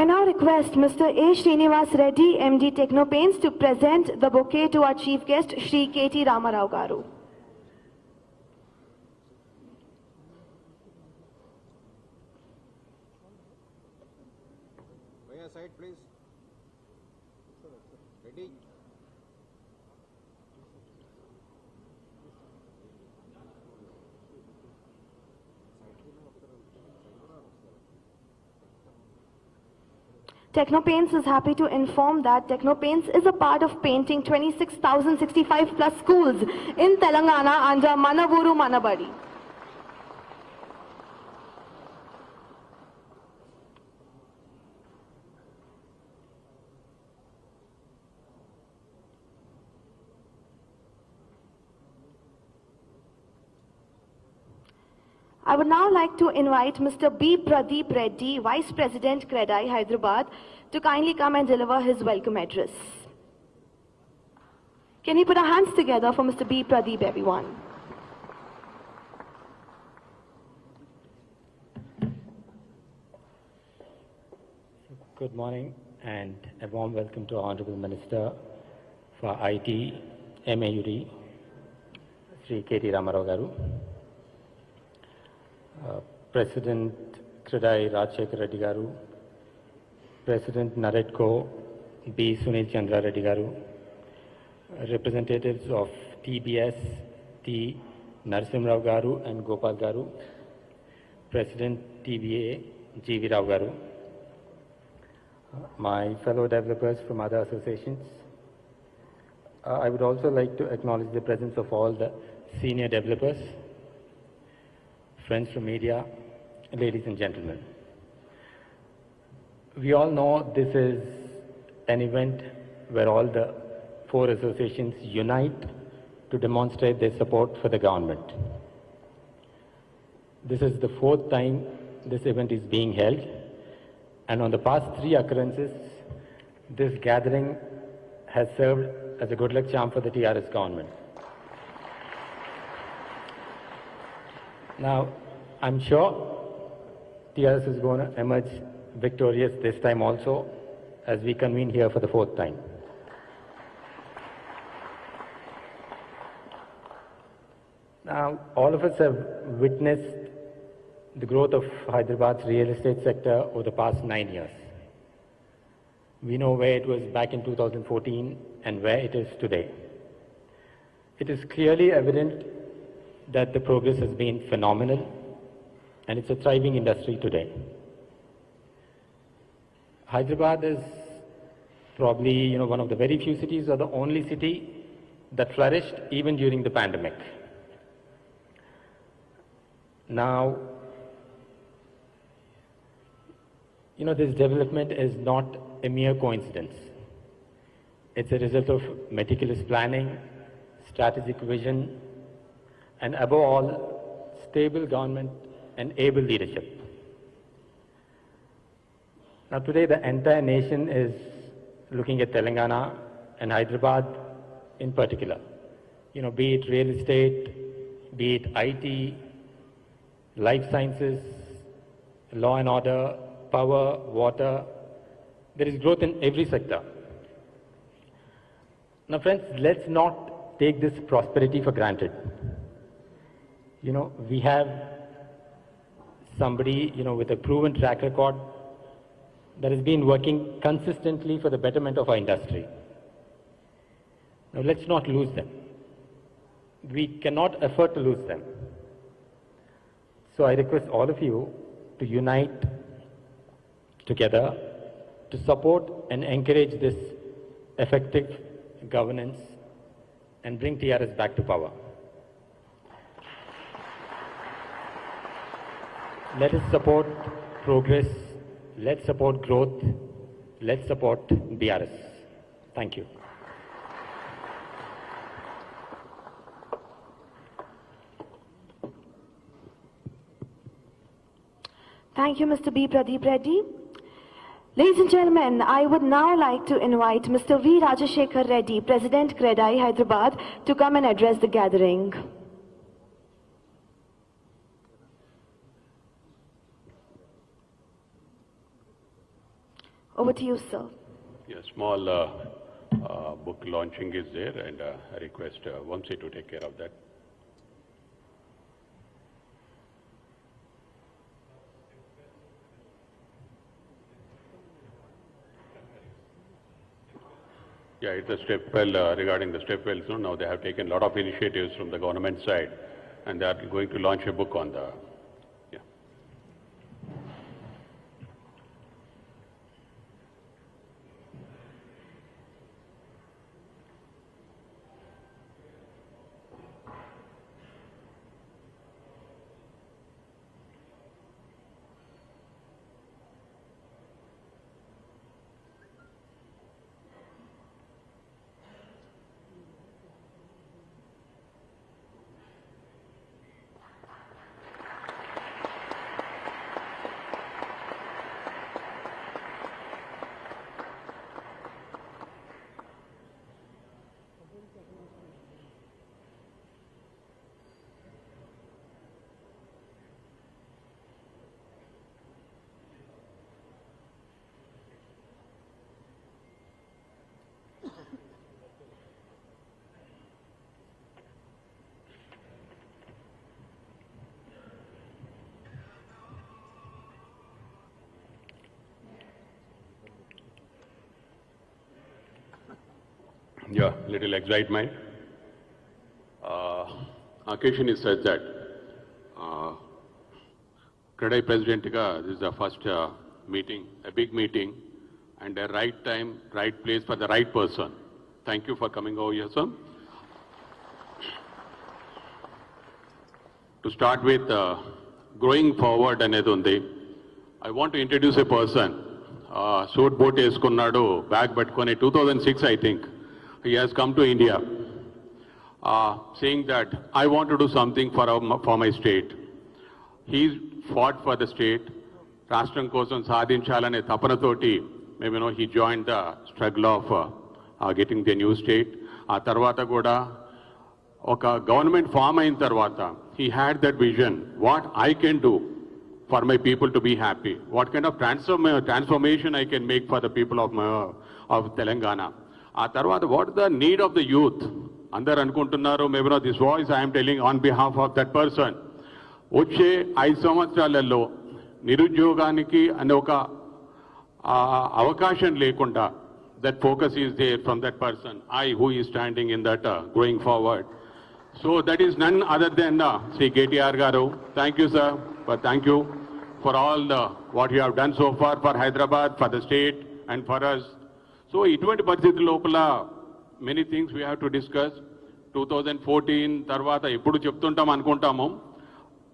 I now request Mr. A. Srinivas Reddy, MD Technopaints, to present the bouquet to our chief guest, Shri KT Ramarao Garu. Side, please. Ready? Technopaints is happy to inform that Technopaints is a part of painting 26,065 plus schools in Telangana under Manavuru Manabadi. I would now like to invite Mr. B. Pradeep Reddy, Vice President, CREDAI, Hyderabad, to kindly come and deliver his welcome address. Can we put our hands together for Mr. B. Pradeep, everyone? Good morning and a warm welcome to our Honorable Minister for IT, MAUD, Sri KT Ramarao Garu. President CREDAI Rajshekar Reddy Garu, President NAREDCO B. Sunil Chandra Reddy Garu, representatives of TBS T. Narasimha Rao Garu and Gopal Garu, President TBA GV Rao Garu, my fellow developers from other associations. I would also like to acknowledge the presence of all the senior developers, friends from media, ladies and gentlemen. We all know this is an event where all the four associations unite to demonstrate their support for the government. This is the fourth time this event is being held, and on the past three occurrences, this gathering has served as a good luck charm for the TRS government. Now, I'm sure TRS is going to emerge victorious this time also, as we convene here for the fourth time. Now, all of us have witnessed the growth of Hyderabad's real estate sector over the past 9 years. We know where it was back in 2014 and where it is today. It is clearly evident that the progress has been phenomenal, and it's a thriving industry today. Hyderabad is probably, one of the very few cities, or the only city that flourished even during the pandemic. Now, this development is not a mere coincidence. It's a result of meticulous planning, strategic vision, and above all, stable government and able leadership. Now today, the entire nation is looking at Telangana and Hyderabad in particular. Be it real estate, be it IT, life sciences, law and order, power, water. There is growth in every sector. Now friends, let's not take this prosperity for granted. We have somebody, with a proven track record that has been working consistently for the betterment of our industry. Now let's not lose them. We cannot afford to lose them. So I request all of you to unite together to support and encourage this effective governance and bring TRS back to power. Let us support progress, let's support growth, let's support BRS. Thank you. Thank you, Mr. B. Pradeep Reddy. Ladies and gentlemen, I would now like to invite Mr. V. Rajshekar Reddy, President CREDAI, Hyderabad, to come and address the gathering. Over to you, sir. Yeah, small book launching is there, and I request Vamsi to take care of that. Yeah, it's a step well regarding the step wells. No, now they have taken a lot of initiatives from the government side, and they are going to launch a book on the. Yeah. Yeah, little excitement. Occasion is such that KTR President this is the first meeting, a big meeting, and a right time, right place for the right person. Thank you for coming over here, sir. To start with, growing forward అనేది ఉంది. I want to introduce a person. Suit boot వేసుకున్నాడు, bag పట్టుకొని 2006 I think. He has come to India saying that I want to do something for my state. He fought for the state. Rashtram kosam sadhinchalane tapanatoti, maybe he joined the struggle of getting the new state. Aa tarvata kuda oka government form ayin tarvata he had that vision, what I can do for my people to be happy, what kind of transformation I can make for the people of Telangana. ఆ తర్వాత what the need of the youth అందరు అనుకుంటున్నారు, maybe this voice I'm telling on behalf of that person. వచ్చే 5 సంవత్సరాలలో నిరుద్యోగానికి అనే ఒక అవకాశం లేకుండా that focus is there from that person who is standing in that going forward. So that is none other than Shri KTR garu. Thank you sir, but thank you for all what you have done so far for Hyderabad, for the state and for us. So ఇటువంటి పరిస్థితి లోపల many things we have to discuss. 2014 తర్వాత ఎప్పుడు చెప్తుంటాం అనుకుంటాము,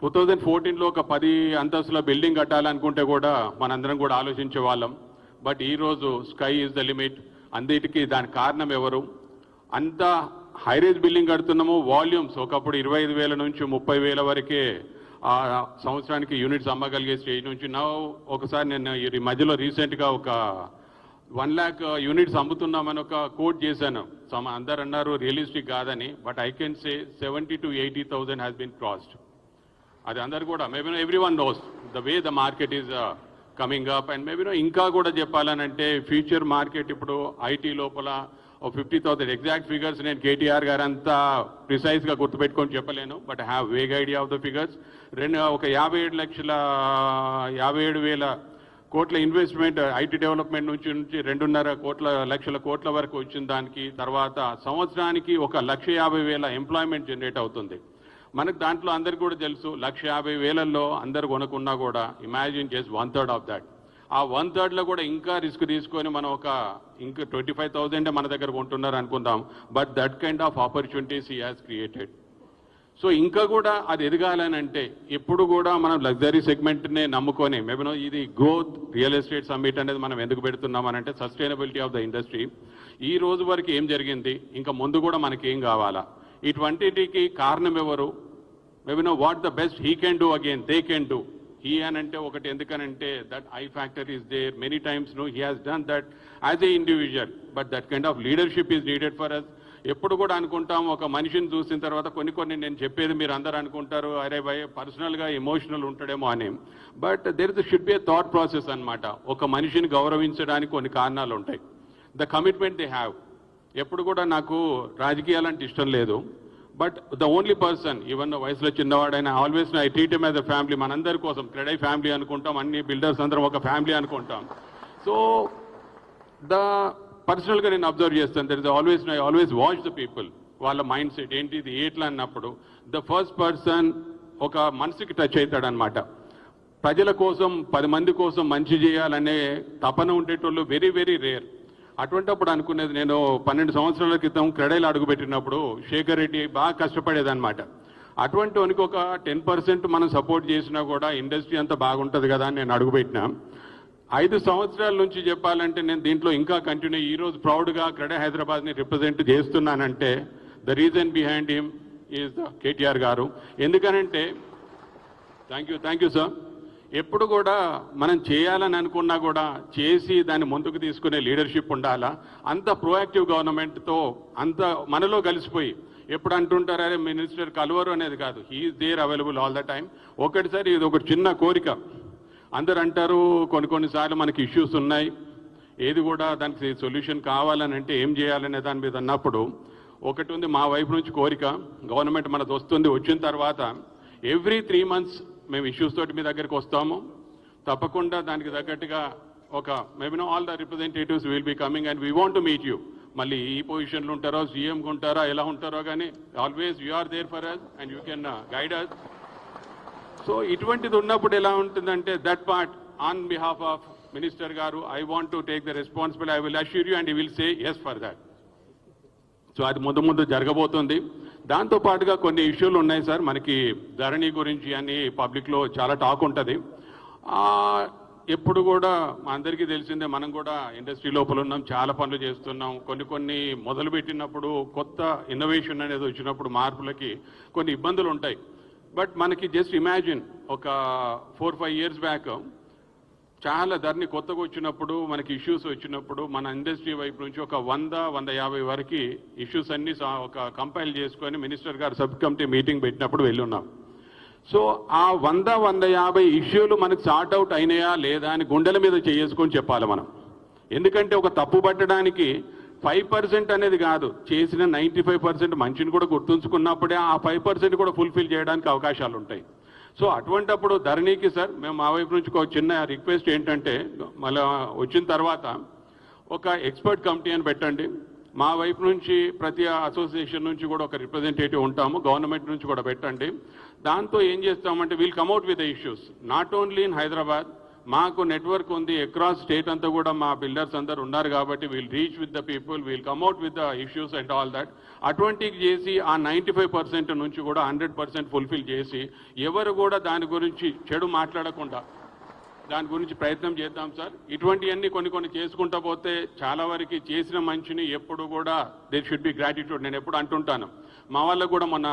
2014లో ఒక 10 అంతస్తుల building కట్టాలనుకుంటే కూడా మనందరం కూడా ఆలోచించే వాళ్ళం. బట్ ఈరోజు స్కై ఈజ్ ద లిమిట్. అన్నిటికీ దానికి కారణం ఎవరు? అంత హైరేజ్ బిల్డింగ్ కడుతున్నాము, వాల్యూమ్స్ ఒకప్పుడు 25,000 నుంచి 30,000 వరకే సంవత్సరానికి యూనిట్స్ అమ్మగలిగే స్టేజ్ నుంచి నా ఒకసారి నేను ఈ మధ్యలో రీసెంట్గా ఒక 1 lakh యూనిట్స్ అమ్ముతున్నామని ఒక కోట్ చేశాను. అందరు అన్నారు రియలిస్టిక్ కాదని, but I can say 70,000 to 80,000 has been crossed. అది అందరు కూడా maybe everyone knows the way the market is coming up. And maybe ఇంకా కూడా చెప్పాలనంటే ఫ్యూచర్ మార్కెట్ ఇప్పుడు ఐటీ లోపల 50,000 ఎగ్జాక్ట్ ఫిగర్స్ నేను KTR గారు అంతా ప్రిసైజ్గా గుర్తుపెట్టుకొని చెప్పలేను, but have vague idea of the figures. ఒక 57,000 కోట్ల ఇన్వెస్ట్మెంట్ ఐటీ డెవలప్మెంట్ నుంచి 2.5 లక్షల కోట్ల వరకు వచ్చిన దానికి తర్వాత సంవత్సరానికి 1,50,000 ఎంప్లాయ్మెంట్ జనరేట్ అవుతుంది. మనకు దాంట్లో అందరికీ కూడా తెలుసు 1,50,000లో అందరు కొనుక్కున్నా కూడా ఇమాజిన్ జస్ట్ 1/3 ఆఫ్ దాట్. ఆ 1/3లో కూడా ఇంకా రిస్క్ తీసుకొని మనం ఇంకా 25,000 మన దగ్గర కొంటున్నారు అనుకుందాం, but that kind of opportunities he has created. So ఇంకా కూడా అది ఎదగాలనంటే ఎప్పుడు కూడా మనం లగ్జరీ సెగ్మెంట్నే నమ్ముకొని మేబీ ఇది గ్రోత్ రియల్ ఎస్టేట్ సమ్మిట్ అనేది మనం ఎందుకు పెడుతున్నామనంటే సస్టైనబిలిటీ ఆఫ్ ద ఇండస్ట్రీ. ఈ రోజు వరకు ఏం జరిగింది, ఇంకా ముందు కూడా మనకి ఏం కావాలా, ఇటువంటికి కారణం ఎవరు? Maybe what the best he can do again they can do. He అనంటే ఒకటి ఎందుకనంటే that I factor is there many times he has done that as a individual, but that kind of leadership is needed for us. ఎప్పుడు కూడా అనుకుంటాం ఒక మనిషిని చూసిన తర్వాత కొన్ని నేను చెప్పేది మీరు అందరూ అనుకుంటారు అరే భయ్ పర్సనల్గా ఎమోషనల్ ఉంటాడేమో అని. But there should be a thought process అనమాట. ఒక మనిషిని గౌరవించడానికి కొన్ని కారణాలు ఉంటాయి. The commitment they have. ఎప్పుడు కూడా నాకు రాజకీయాలంటే ఇష్టం లేదు. But the only person even వయసులో చిన్నవాడైనా always I treat him as a family. మనందరి కోసం క్రెడై ఫ్యామిలీ అనుకుంటాం, అన్ని బిల్డర్స్ అందరం ఒక ఫ్యామిలీ అనుకుంటాం. సో ద పర్సనల్గా నేను అబ్జర్వ్ చేస్తాను. There is I always watch the people, వాళ్ళ మైండ్ సెట్ ఏంటి, ఇది ఎట్లా అన్నప్పుడు ద ఫస్ట్ పర్సన్ ఒక మనసుకి టచ్ అవుతాడనమాట. ప్రజల కోసం 10 మంది కోసం మంచి చేయాలనే తపన ఉండేటోళ్ళు వెరీ వెరీ రేర్. అటువంటిప్పుడు అనుకునేది నేను 12 సంవత్సరాల క్రితం క్రెడైలు అడుగుపెట్టినప్పుడు శేఖర్ రెడ్డి బాగా కష్టపడేదన్నమాట. అటువంటి వానికి ఒక 10% మనం సపోర్ట్ చేసినా కూడా ఇండస్ట్రీ అంతా బాగుంటుంది కదా అని నేను అడుగుపెట్టినా. 5 సంవత్సరాల నుంచి చెప్పాలంటే నేను దీంట్లో ఇంకా కంటిన్యూ ఈరోజు ప్రౌడ్గా క్రెడై హైదరాబాద్ని రిప్రజెంట్ చేస్తున్నానంటే the reason behind him is the KTR గారు. ఎందుకనంటే థ్యాంక్ యూ సార్. ఎప్పుడు కూడా మనం చేయాలని అనుకున్నా కూడా చేసి దాన్ని ముందుకు తీసుకునే లీడర్షిప్ ఉండాలా. అంత ప్రోయాక్టివ్ గవర్నమెంట్తో అంత మనలో కలిసిపోయి ఎప్పుడు అంటుంటారు అరే మినిస్టర్ కలవరు అనేది కాదు, he is there available all the time. ఒకటిసారి ఇది ఒక చిన్న కోరిక. అందరు అంటారు కొన్నిసార్లు మనకి ఇష్యూస్ ఉన్నాయి, ఏది కూడా దానికి సొల్యూషన్ కావాలని అంటే ఏం చేయాలనే దాని మీద అన్నప్పుడు ఒకటి ఉంది మా వైపు నుంచి కోరిక. గవర్నమెంట్ మనది వచ్చిన తర్వాత ఎవ్రీ 3 months మేము ఇష్యూస్ తోటి మీ దగ్గరికి వస్తాము. తప్పకుండా దానికి తగ్గట్టుగా ఒక maybe all the representatives will be coming and we want to meet you. మళ్ళీ ఈ పొజిషన్లో ఉంటారో సీఎంగా ఉంటారో ఎలా ఉంటారో కానీ always you are there for us and you can guide us. So ఇటువంటిది ఉన్నప్పుడు ఎలా ఉంటుందంటే that part on behalf of minister గారు I want to take the responsibility. I will assure you and you will say yes for that. So అది ముందు జరగబోతుంది. దాంతో పాటుగా కొన్ని ఇష్యూలు ఉన్నాయి సార్. మనకి ధరణి గురించి అని పబ్లిక్లో చాలా టాక్ ఉంటుంది. ఎప్పుడు కూడా మా అందరికీ తెలిసిందే, మనం కూడా ఇండస్ట్రీ లోపల ఉన్నాం, చాలా పనులు చేస్తున్నాం. కొన్ని మొదలుపెట్టినప్పుడు కొత్త ఇన్నోవేషన్ అనేది వచ్చినప్పుడు మార్పులకి కొన్ని ఇబ్బందులు ఉంటాయి. బట్ మనకి జస్ట్ ఇమాజిన్ ఒక 4-5 years బ్యాక్ చాలా ధరణి కొత్తగా వచ్చినప్పుడు మనకి ఇష్యూస్ వచ్చినప్పుడు మన ఇండస్ట్రీ వైపు నుంచి ఒక 100-150 వరకు ఇష్యూస్ అన్ని ఒక కంపైల్ చేసుకొని మినిస్టర్ గారు సబ్ కమిటీ మీటింగ్ పెట్టినప్పుడు వెళ్ళున్నాం. సో ఆ 100-150 ఇష్యూలు మనకు సార్ట్ అవుట్ అయినాయా లేదా అని గుండెల మీద చేసుకొని చెప్పాలి మనం. ఎందుకంటే ఒక తప్పు పట్టడానికి 5% అనేది కాదు, చేసిన 95% మంచిని కూడా గుర్తుంచుకున్నప్పుడే ఆ 5% కూడా ఫుల్ఫిల్ చేయడానికి అవకాశాలు ఉంటాయి. సో అటువంటప్పుడు ధరణికి సార్ మేము మా వైపు నుంచి ఒక చిన్న రిక్వెస్ట్ ఏంటంటే మళ్ళీ వచ్చిన తర్వాత ఒక ఎక్స్పర్ట్ కమిటీ అని పెట్టండి. మా వైపు నుంచి ప్రతి అసోసియేషన్ నుంచి కూడా ఒక రిప్రజెంటేటివ్ ఉంటాము, గవర్నమెంట్ నుంచి కూడా పెట్టండి. దాంతో ఏం చేస్తామంటే we'll combat with the issues not only in Hyderabad. మాకు నెట్వర్క్ ఉంది అక్రాస్ స్టేట్ అంతా కూడా, మా బిల్డర్స్ అందరు ఉన్నారు కాబట్టి we'll reach with the people, we'll combat with the issues and all that. అటువంటివి చేసి ఆ 95% నుంచి కూడా 100% ఫుల్ఫిల్ చేసి ఎవరు కూడా దాని గురించి చెడు మాట్లాడకుండా దాని గురించి ప్రయత్నం చేద్దాం సార్. ఇటువంటివన్నీ కొన్ని చేసుకుంటా పోతే చాలా వరకు చేసిన మంచిని ఎప్పుడు కూడా దేర్ షుడ్ బి గ్రాటిట్యూడ్. నేను ఎప్పుడు అంటుంటాను, మా వాళ్ళకు కూడా మొన్న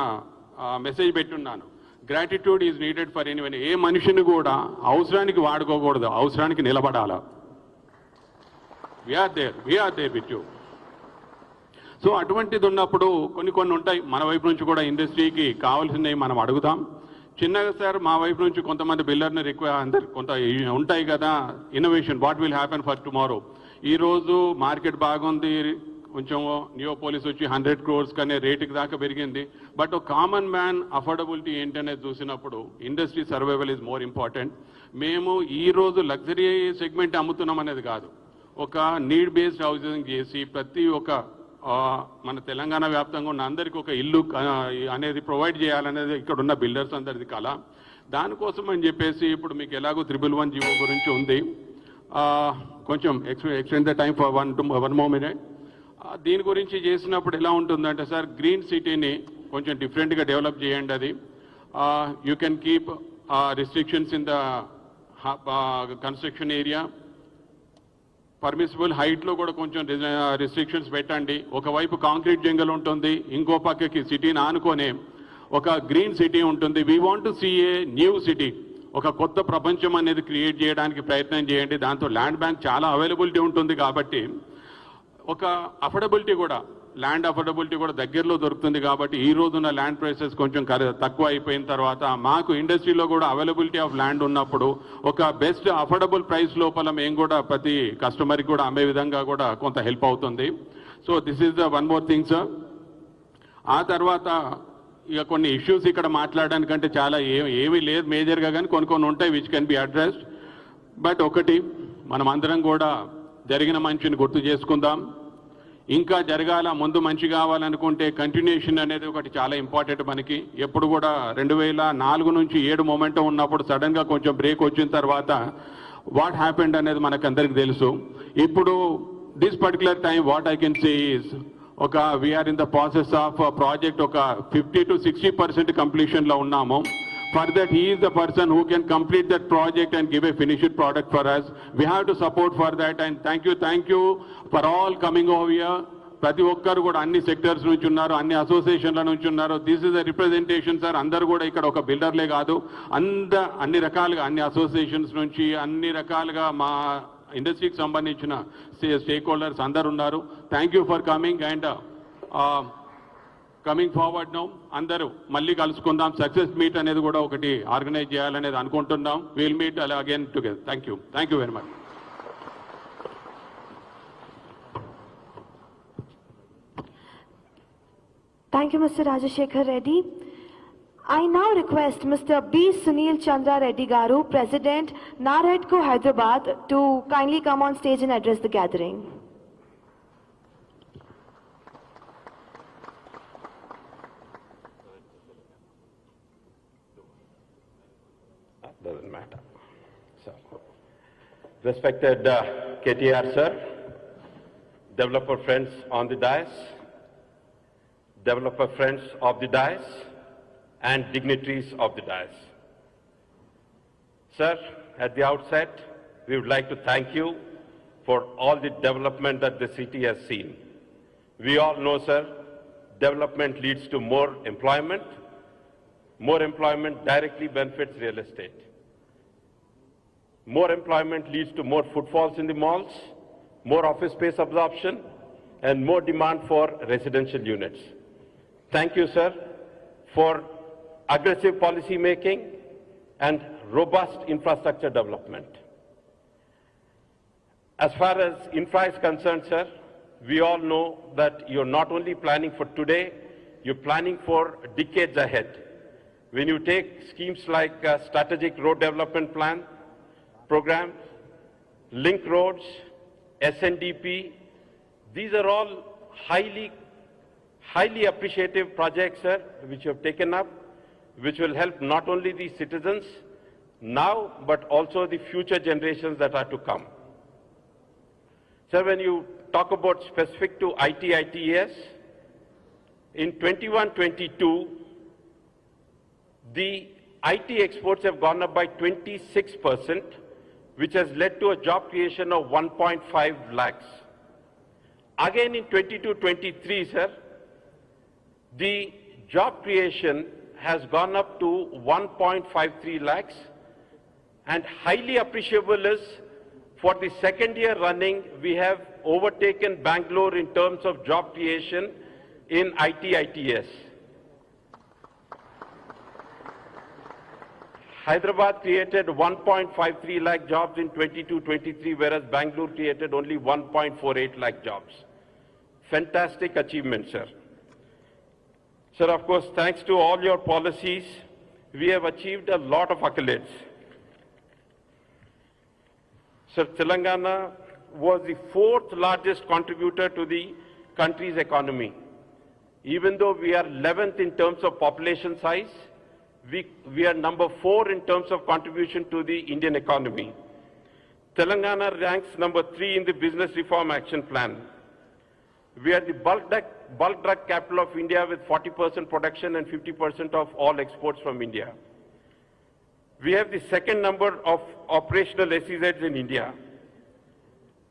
మెసేజ్ పెట్టున్నాను, gratitude is needed for anyone. ఏ మనిషిని కూడా అవసరానికి వాడుకోకూడదు, అవసరానికి నిలబడాలా. We are there with you. So అటువంటిది ఉన్నప్పుడు కొన్ని ఉంటాయి మన వైపు నుంచి కూడా ఇండస్ట్రీకి కావాల్సినవి మనం అడుగుతాం. చిన్నగా సార్ మా వైపు నుంచి కొంతమంది బిల్డర్ని అందరు కొంత ఉంటాయి కదా, innovation what will happen for tomorrow. ఈరోజు మార్కెట్ బాగుంది, కొంచెం నియోపోలిస్ వచ్చి 100 crores కనే రేటుకి దాకా పెరిగింది. బట్ ఒక కామన్ మ్యాన్ అఫోర్డబిలిటీ ఏంటనేది చూసినప్పుడు industry survival is more important. మేము ఈరోజు లగ్జరీ సెగ్మెంట్ అమ్ముతున్నాం అనేది కాదు, ఒక నీడ్ బేస్డ్ హౌసింగ్ చేసి ప్రతి ఒక్క మన తెలంగాణ వ్యాప్తంగా ఉన్న అందరికీ ఒక ఇల్లు అనేది ప్రొవైడ్ చేయాలనేది ఇక్కడ ఉన్న బిల్డర్స్ అందరిది కళ. దానికోసం అని చెప్పేసి ఇప్పుడు మీకు ఎలాగో 111 జీవో గురించి ఉంది, కొంచెం extend the time for one more minute. దీని గురించి చేసినప్పుడు ఎలా ఉంటుందంటే సార్, గ్రీన్ సిటీని కొంచెం డిఫరెంట్గా డెవలప్ చేయండి. అది you can keep restrictions in the construction area, permissible హైట్లో కూడా కొంచెం రిస్ట్రిక్షన్స్ పెట్టండి. ఒకవైపు కాంక్రీట్ జంగల్ ఉంటుంది, ఇంకో పక్కకి సిటీని ఆనుకొనే ఒక గ్రీన్ సిటీ ఉంటుంది. We want to see a new city, ఒక కొత్త ప్రపంచం అనేది క్రియేట్ చేయడానికి ప్రయత్నం చేయండి. దాంతో ల్యాండ్ బ్యాంక్ చాలా అవైలబిలిటీ ఉంటుంది కాబట్టి ఒక అఫోర్డబిలిటీ కూడా ల్యాండ్ అఫోర్డబిలిటీ కూడా దగ్గరలో దొరుకుతుంది కాబట్టి ఈ రోజున్న ల్యాండ్ ప్రైసెస్ కొంచెం తక్కువ అయిపోయిన తర్వాత మాకు ఇండస్ట్రీలో కూడా అవైలబిలిటీ ఆఫ్ ల్యాండ్ ఉన్నప్పుడు ఒక బెస్ట్ అఫోర్డబుల్ ప్రైస్ లోపల మేము కూడా ప్రతి కస్టమర్కి కూడా అమ్మే విధంగా కూడా కొంత హెల్ప్ అవుతుంది. So this is the one more thing sir. ఆ తర్వాత ఇక కొన్ని ఇష్యూస్ ఇక్కడ మాట్లాడడానికంటే చాలా ఏమీ లేదు మేజర్గా, కానీ కొన్ని ఉంటాయి which can be addressed. But ఒకటి, మనం అందరం కూడా జరిగిన మంచిని గుర్తు చేసుకుందాం. ఇంకా జరగాల, ముందు మంచి కావాలనుకుంటే కంటిన్యూషన్ అనేది ఒకటి చాలా ఇంపార్టెంట్ మనకి. ఎప్పుడు కూడా 2004 నుంచి 7 మొమెంటం ఉన్నప్పుడు సడన్గా కొంచెం బ్రేక్ వచ్చిన తర్వాత వాట్ హ్యాపెండ్ అనేది మనకు అందరికి తెలుసు. ఇప్పుడు this particular time what I can say is we're in the process of project ఒక 50 to 60% కంప్లీషన్లో ఉన్నాము. For that, he is the person who can complete that project and give a finished product for us. We have to support for that, and thank you for all coming over here. ప్రతి ఒక్కరు కూడా అన్ని sectors నుంచి ఉన్నారు, అన్ని అసోసియేషన్ల నుంచి ఉన్నారు. This is the representation sir. అందరూ కూడా ఇక్కడ ఒక బిల్డర్లే కాదు, అన్ని రకాలుగా అన్ని అసోసియేషన్స్ నుంచి అన్ని రకాలుగా మా ఇండస్ట్రీకి సంబంధించిన స్టేక్ హోల్డర్స్ అందరు ఉన్నారు. Thank you for coming and coming forward now అందరూ మళ్ళీ కలుసుకుందాం. సక్సెస్ మీట్ అనేది కూడా ఒకటి ఆర్గనైజ్ చేయాలనేది అనుకుంటున్నాం. Will meet again together. Thank you very much. Thank you, Mr. Rajashekhar Reddy. I now request Mr. B. Sunil Chandra Reddy Garu, President, NAREDCO Hyderabad, to kindly come on stage and address the gathering. Doesn't matter. So, respected KTR sir, developer friends on the dais, developer friends of the dais, and dignitaries of the dais. Sir, at the outset, we would like to thank you for all the development that the city has seen. We all know, sir, development leads to more employment. More employment directly benefits real estate. More employment leads to more footfalls in the malls, more office space absorption, and more demand for residential units. Thank you, sir, for aggressive policy making and robust infrastructure development. As far as infra is concerned, sir, we all know that you're not only planning for today, you're planning for decades ahead. When you take schemes like Strategic Road Development Plan, Program, Link Roads, SNDP, these are all highly appreciative projects, sir, which you have taken up, which will help not only the citizens now, but also the future generations that are to come. Sir, when you talk about specific to ITES, in 21-22, the IT exports have gone up by 26%, which has led to a job creation of 1.5 lakhs. Again in 22-23, sir, the job creation has gone up to 1.53 lakhs, and highly appreciable is for the second year running, we have overtaken Bangalore in terms of job creation in ITES. Hyderabad created 1.53 lakh jobs in 22-23, whereas Bangalore created only 1.48 lakh jobs. Fantastic achievement, sir. Sir, of course, thanks to all your policies, we have achieved a lot of accolades. Sir, Telangana was the 4th largest contributor to the country's economy. Even though we are 11th in terms of population size, we are number 4 in terms of contribution to the Indian economy. Telangana ranks number 3 in the Business Reform Action Plan. We are the bulk drug capital of India with 40% production and 50% of all exports from India. We have the second number of operational SEZs in India.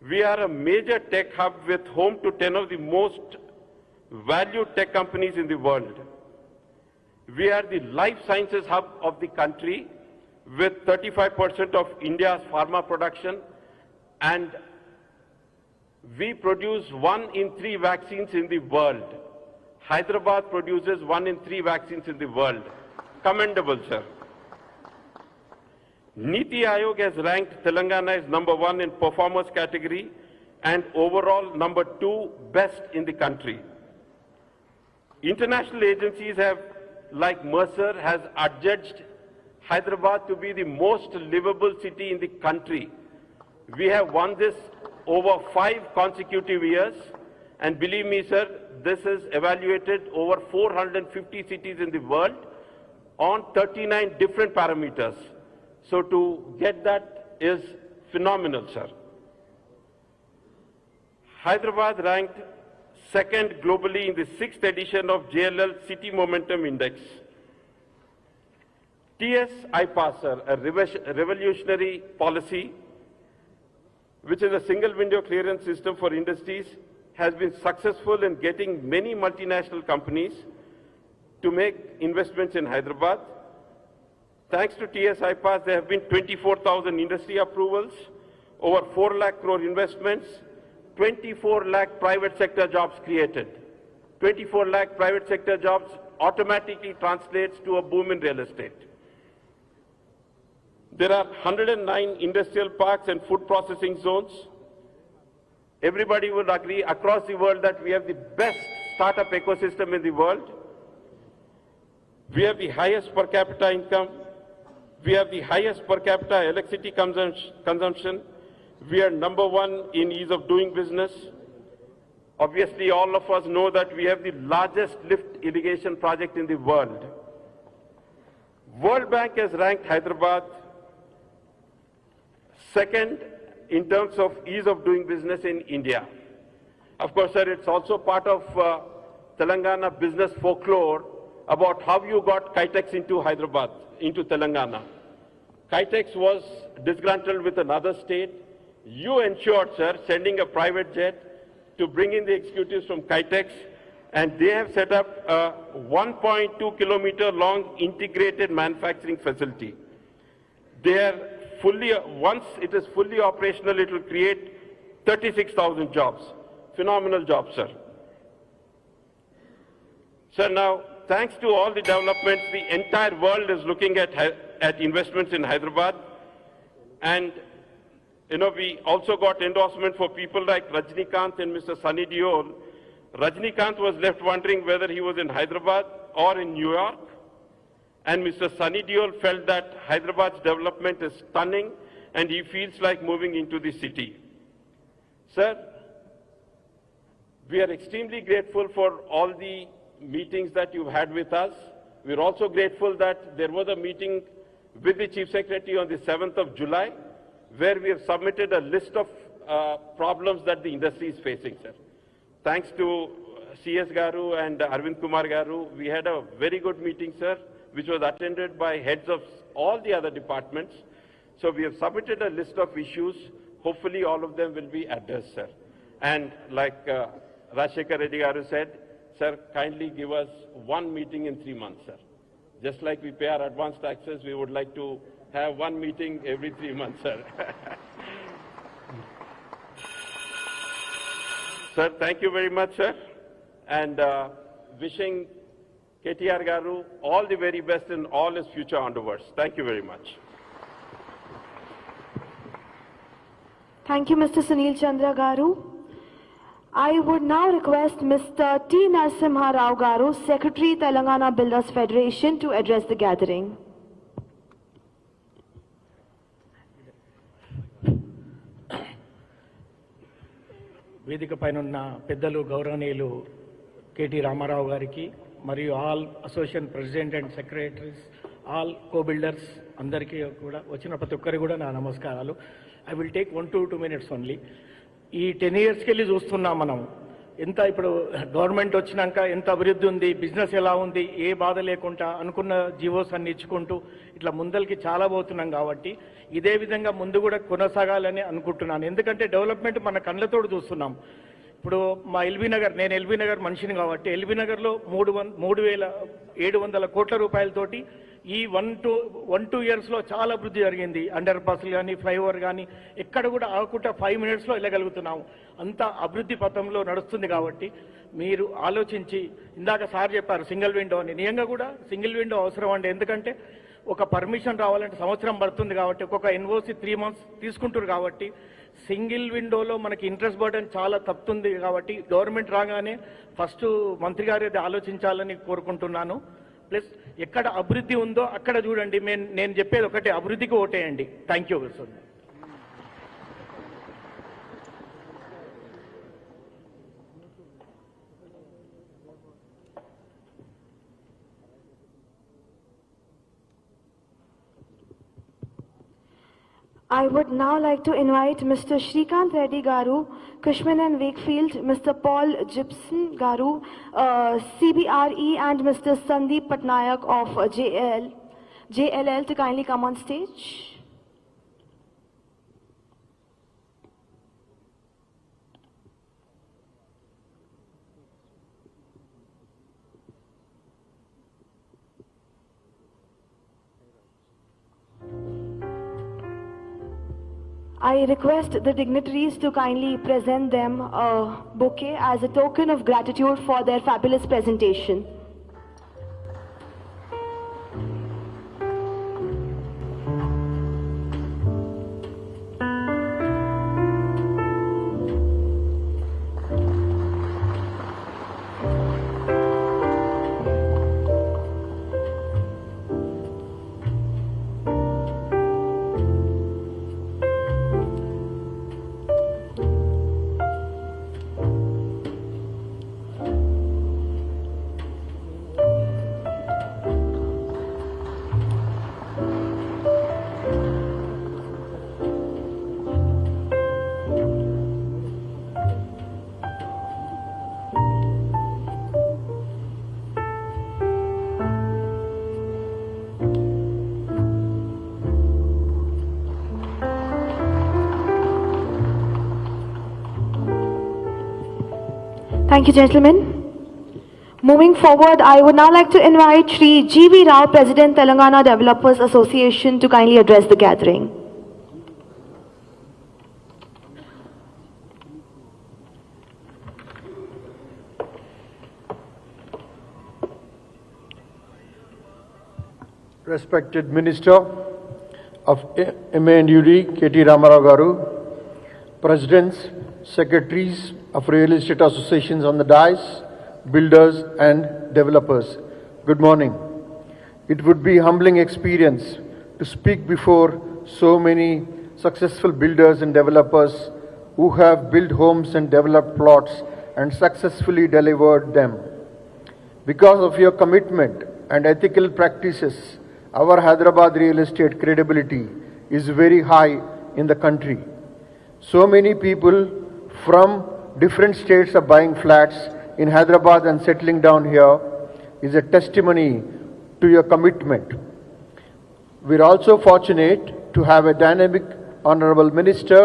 We are a major tech hub with home to 10 of the most valued tech companies in the world. We are the life sciences hub of the country with 35% of India's pharma production, and We produce 1 in 3 vaccines in the world. Hyderabad produces 1 in 3 vaccines in the world. Commendable, sir. Niti Aayog has ranked Telangana as number 1 in performance category and overall number 2 best in the country. International agencies have, like Mercer, has adjudged Hyderabad to be the most livable city in the country. We have won this over 5 consecutive years, and believe me, sir, this is evaluated over 450 cities in the world on 39 different parameters. So to get that is phenomenal, sir. Hyderabad ranked 2nd globally in the 6th edition of JLL City Momentum Index. TS IPAS, sir, a revolutionary policy, which is a single window clearance system for industries, has been successful in getting many multinational companies to make investments in Hyderabad. Thanks to TS IPAS, there have been 24,000 industry approvals, over 4 lakh crore investments, 24 lakh private sector jobs created. 24 lakh private sector jobs automatically translates to a boom in real estate. There are 109 industrial parks and food processing zones. Everybody would agree across the world that we have the best startup ecosystem in the world. We have the highest per capita income. We have the highest per capita electricity consumption. We are number 1 in ease of doing business. Obviously, all of us know that we have the largest lift irrigation project in the world. World Bank has ranked Hyderabad 2nd in terms of ease of doing business in India. Of course, sir, it's also part of Telangana business folklore about how you got KTR into Hyderabad, into Telangana. KTR was disgruntled with another state. You ensured, sir, sending a private jet to bring in the executives from KTR, and they have set up a 1.2 kilometer long integrated manufacturing facility. They are once it is fully operational, it will create 36,000 jobs. Phenomenal job, sir. Sir, now, thanks to all the developments, the entire world is looking at investments in Hyderabad. And, you know, we also got endorsement for people like Rajnikant and Mr. Sunny Deol. Rajnikant was left wondering whether he was in Hyderabad or in New York. And Mr. Sunny Deol felt that Hyderabad's development is stunning and he feels like moving into the city. Sir, we are extremely grateful for all the meetings that you've had with us. We're also grateful that there was a meeting with the Chief Secretary on the 7th of July, where we have submitted a list of problems that the industry is facing, sir. Thanks to CS Garu and Arvind Kumar Garu, we had a very good meeting, sir, which was attended by heads of all the other departments. So we have submitted a list of issues. Hopefully all of them will be addressed, sir. And like Rajshekar Reddy Garu said, sir, kindly give us 1 meeting in 3 months, sir. Just like we pay our advance taxes, we would like to have 1 meeting every 3 months, sir. Sir, thank you very much, sir. And wishing KTR Garu all the very best in all his future endeavors. Thank you very much. Thank you, Mr. Sunil Chandra Garu. I would now request Mr. T. Narasimha Rao Garu, Secretary, Telangana Builders Federation, to address the gathering. వేదిక పైన ఉన్న పెద్దలు గౌరవనీయులు KT Ramarao గారికి మరియు all association president and secretaries, all co-builders అందరికీ కూడా వచ్చిన ప్రతి ఒక్కరికి కూడా నా నమస్కారాలు. I will take 1 to 2 minutes only. ఈ 10 yearsకి వెళ్ళి చూస్తున్నాం మనం ఎంత ఇప్పుడు గవర్నమెంట్ వచ్చినాక ఎంత అభివృద్ధి ఉంది, బిజినెస్ ఎలా ఉంది, ఏ బాధ లేకుండా అనుకున్న జీవోస్ అన్ని ఇచ్చుకుంటూ ఇట్లా ముందరికి చాలా పోతున్నాం. కాబట్టి ఇదే విధంగా ముందు కూడా కొనసాగాలని అనుకుంటున్నాను. ఎందుకంటే డెవలప్మెంట్ మన కళ్ళతోడు చూస్తున్నాం. ఇప్పుడు మా ఎల్బీ నగర్, నేను ఎల్బీ నగర్ మనిషిని కాబట్టి ఎల్బీ నగర్లో 3,700 కోట్ల రూపాయలతోటి ఈ 1-2 ఇయర్స్లో చాలా అభివృద్ధి జరిగింది. అండర్ పాస్లు కానీ, ఫ్లైఓవర్ కానీ ఎక్కడ కూడా ఆగకుండా 5 మినిట్స్లో వెళ్ళగలుగుతున్నాము. అంత అభివృద్ధి పథంలో నడుస్తుంది. కాబట్టి మీరు ఆలోచించి, ఇందాక సార్ చెప్పారు సింగిల్ విండో అని, నిజంగా కూడా సింగిల్ విండో అవసరం అండి. ఎందుకంటే ఒక పర్మిషన్ రావాలంటే సంవత్సరం పడుతుంది. కాబట్టి ఒక్కొక్క ఎన్ఓసి 3 months తీసుకుంటారు. కాబట్టి సింగిల్ విండోలో మనకి ఇంట్రెస్ట్ బర్డెన్ చాలా తప్పుతుంది. కాబట్టి గవర్నమెంట్ రాగానే ఫస్ట్ మంత్రి గారు అది ఆలోచించాలని కోరుకుంటున్నాను. ప్లస్ ఎక్కడ అభివృద్ధి ఉందో అక్కడ చూడండి. నేను చెప్పేది ఒకటే, అభివృద్ధికి ఓటేయండి. Thank you sir. I would now like to invite Mr. Shrikant Reddy Garu, Cushman and Wakefield, Mr. Paul Gibson Garu, CBRE, and Mr. Sandeep Patnaik of JLL to kindly come on stage. I request the dignitaries to kindly present them a bouquet as a token of gratitude for their fabulous presentation. Thank you, gentlemen. Moving forward, I would now like to invite Shri G.V. Rao, President, Telangana Developers Association, to kindly address the gathering. Respected Minister of MA&UD, KT Ramarao Garu, Presidents, Secretaries of Real Estate Associations on the dais, builders and developers, good morning. It would be a humbling experience to speak before so many successful builders and developers who have built homes and developed plots and successfully delivered them. Because of your commitment and ethical practices, our Hyderabad real estate credibility is very high in the country. So many people from different states are buying flats in Hyderabad and settling down here is a testimony to your commitment. We're also fortunate to have a dynamic Honorable Minister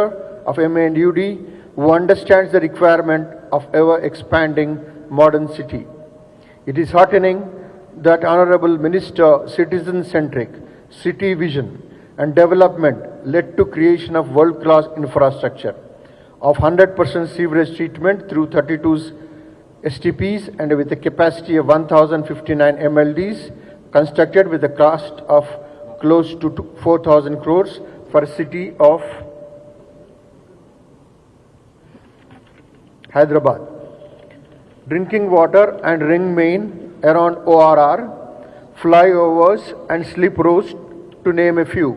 of MA&UD who understands the requirement of ever-expanding modern city. It is heartening that Honorable Minister citizen-centric city vision and development led to creation of world-class infrastructure of 100% sewerage treatment through 32 STPs and with a capacity of 1,059 MLDs constructed with a cost of close to 4,000 crores for a city of Hyderabad. Drinking water and ring main around ORR, flyovers and slip roads to name a few.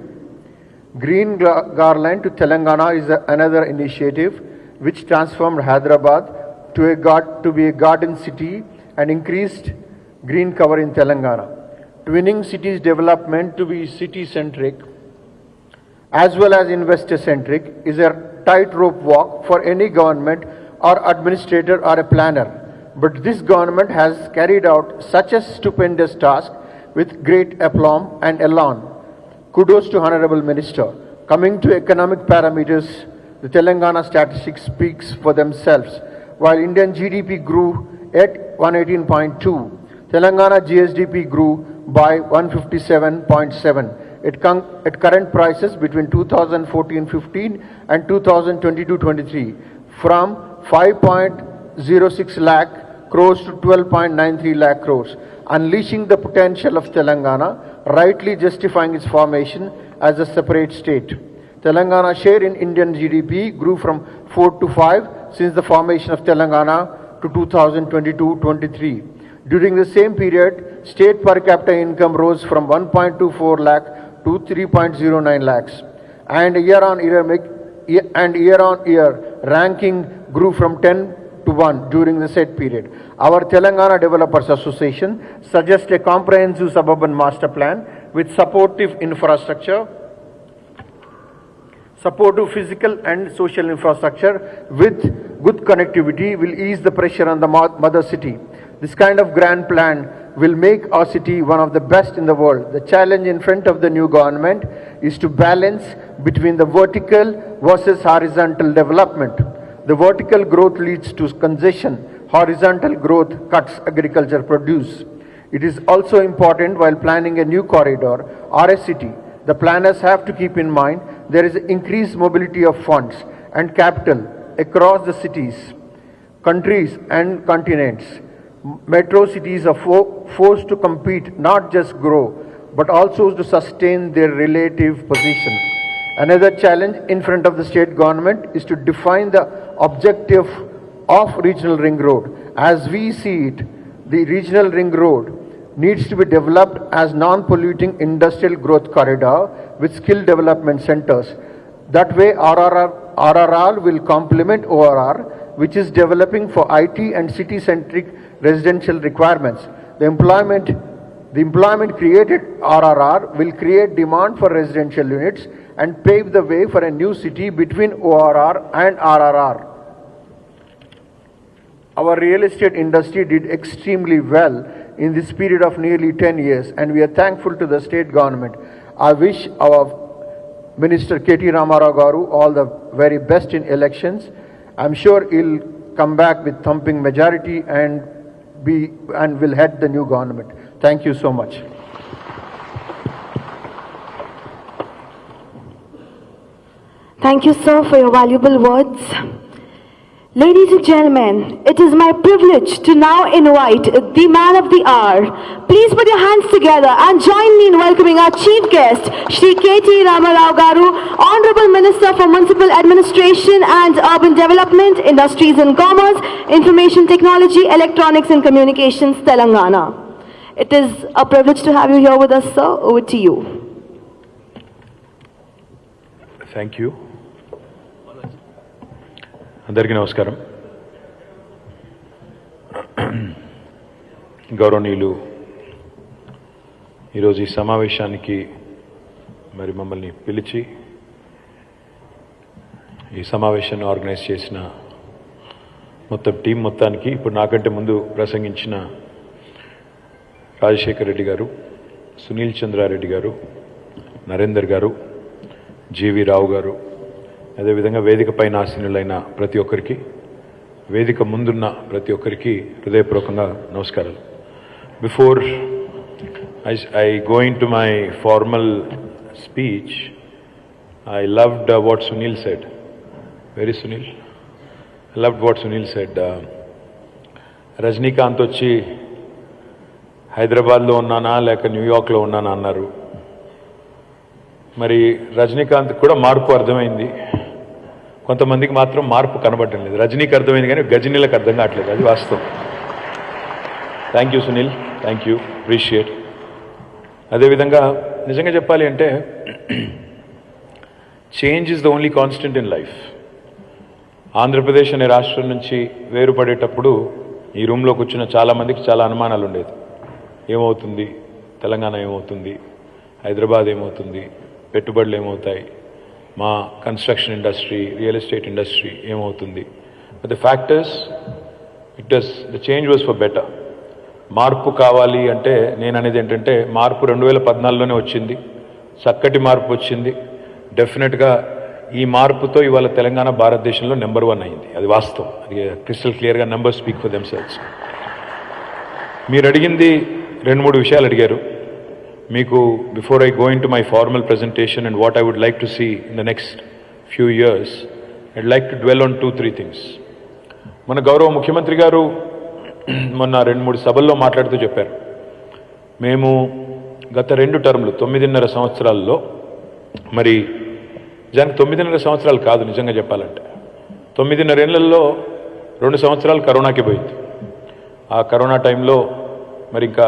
Green Garland to Telangana is another initiative which transformed Hyderabad to be a garden city and increased green cover in Telangana. Twinning cities development to be city-centric as well as investor-centric is a tightrope walk for any government or administrator or a planner. But this government has carried out such a stupendous task with great aplomb and elan. Kudos to Honorable Minister. Coming to economic parameters, the Telangana statistics speaks for themselves. While Indian GDP grew at 118.2, Telangana GSDP grew by 157.7 at current prices between 2014-15 and 2022-23 from 5.06 lakh crores to 12.93 lakh crores, unleashing the potential of Telangana, rightly justifying its formation as a separate state. Telangana's share in Indian GDP grew from 4 to 5 since the formation of Telangana to 2022-23. During the same period, state per capita income rose from 1.24 lakh to 3.09 lakhs, and year on year ranking grew from 10 to 1 during the said period. Our Telangana Developers Association suggests a comprehensive suburban master plan with supportive infrastructure, supportive physical and social infrastructure with good connectivity will ease the pressure on the mother city. This kind of grand plan will make our city one of the best in the world. The challenge in front of the new government is to balance between the vertical versus horizontal development. The vertical growth leads to congestion, horizontal growth cuts agriculture produce. It is also important while planning a new corridor or a city. The planners have to keep in mind there is increased mobility of funds and capital across the cities, countries and continents. Metro cities are forced to compete, not just grow, but also to sustain their relative position. Another challenge in front of the state government is to define the objective of regional ring road. As we see it, the regional ring road needs to be developed as non-polluting industrial growth corridor with skill development centers. That way RRR will complement ORR, which is developing for IT and city-centric residential requirements. The employment created RRR will create demand for residential units and pave the way for a new city between ORR and RRR. Our real estate industry did extremely well in this period of nearly 10 years, and we are thankful to the state government. I wish our Minister KT Ramarao Garu all the very best in elections. I'm sure he'll come back with thumping majority and will head the new government. Thank you so much. Thank you, sir, for your valuable words. Ladies and gentlemen, it is my privilege to now invite the man of the hour. Please put your hands together and join me in welcoming our chief guest, Shri KT Ramarao Garu, Honorable Minister for Municipal Administration and Urban Development, Industries and Commerce, Information Technology, Electronics and Communications, Telangana. It is a privilege to have you here with us, sir. Over to you. Thank you. అందరికీ నమస్కారం. గౌరవనీయులు, ఈరోజు ఈ సమావేశానికి మరి మమ్మల్ని పిలిచి ఈ సమావేశాన్ని ఆర్గనైజ్ చేసిన మొత్తం టీం మొత్తానికి, ఇప్పుడు నాకంటే ముందు ప్రసంగించిన రాజశేఖర్ రెడ్డి గారు, సునీల్ చంద్రారెడ్డి గారు, నరేందర్ గారు, జీవి రావు గారు, అదేవిధంగా వేదిక పైన ఆసీనులైన ప్రతి ఒక్కరికి, వేదిక ముందున్న ప్రతి ఒక్కరికి హృదయపూర్వకంగా నమస్కారాలు. Before I go into my formal speech, I loved what Sunil said. Where is Sunil? I loved what Sunil said. Rajinikanth వచ్చి హైదరాబాద్లో ఉన్నానా లేక న్యూయార్క్లో ఉన్నానా అన్నారు. మరి రజనీకాంత్ కూడా మార్పు అర్థమైంది, కొంతమందికి మాత్రం మార్పు కనబడటం లేదు. రజనీకి అర్థమైంది కానీ గజనీలకు అర్థం కావట్లేదు, అది వాస్తవం. Thank you Sunil, thank you, appreciate. అదేవిధంగా నిజంగా చెప్పాలి అంటే change is the only constant in life. Andhra Pradesh అనే రాష్ట్రం నుంచి వేరుపడేటప్పుడు ఈ రూమ్లోకి వచ్చిన చాలామందికి చాలా అనుమానాలు ఉండేది. ఏమవుతుంది, తెలంగాణ ఏమవుతుంది, హైదరాబాద్ ఏమవుతుంది, పెట్టుబడులు ఏమవుతాయి, మా construction industry, real estate industry ఏమవుతుంది. But the factors the change was for better. మార్పు కావాలి అంటే నేను అనేది ఏంటంటే, మార్పు 2014లోనే వచ్చింది, చక్కటి మార్పు వచ్చింది. డెఫినెట్గా ఈ మార్పుతో ఇవాళ తెలంగాణ భారతదేశంలో నెంబర్ 1 అయింది, అది వాస్తవం. అది క్రిస్టల్ క్లియర్గా నెంబర్ స్పీక్ ఫర్ దెమ్సెల్వ్స్. మీరు అడిగింది 2-3 విషయాలు అడిగారు. మీకు before I go into my formal presentation and what I would like to see in the next few years, I'd like to dwell on 2-3 things. మన గౌరవ ముఖ్యమంత్రి గారు మొన్న 2-3 సభల్లో మాట్లాడుతూ చెప్పారు, మేము గత 2 టర్ములు 9.5 సంవత్సరాల్లో, మరి నిజానికి 9.5 సంవత్సరాలు కాదు నిజంగా చెప్పాలంటే, 9.5 ఏళ్లలో 2 సంవత్సరాలు కరోనాకి పోయింది. ఆ కరోనా టైంలో మరి ఇంకా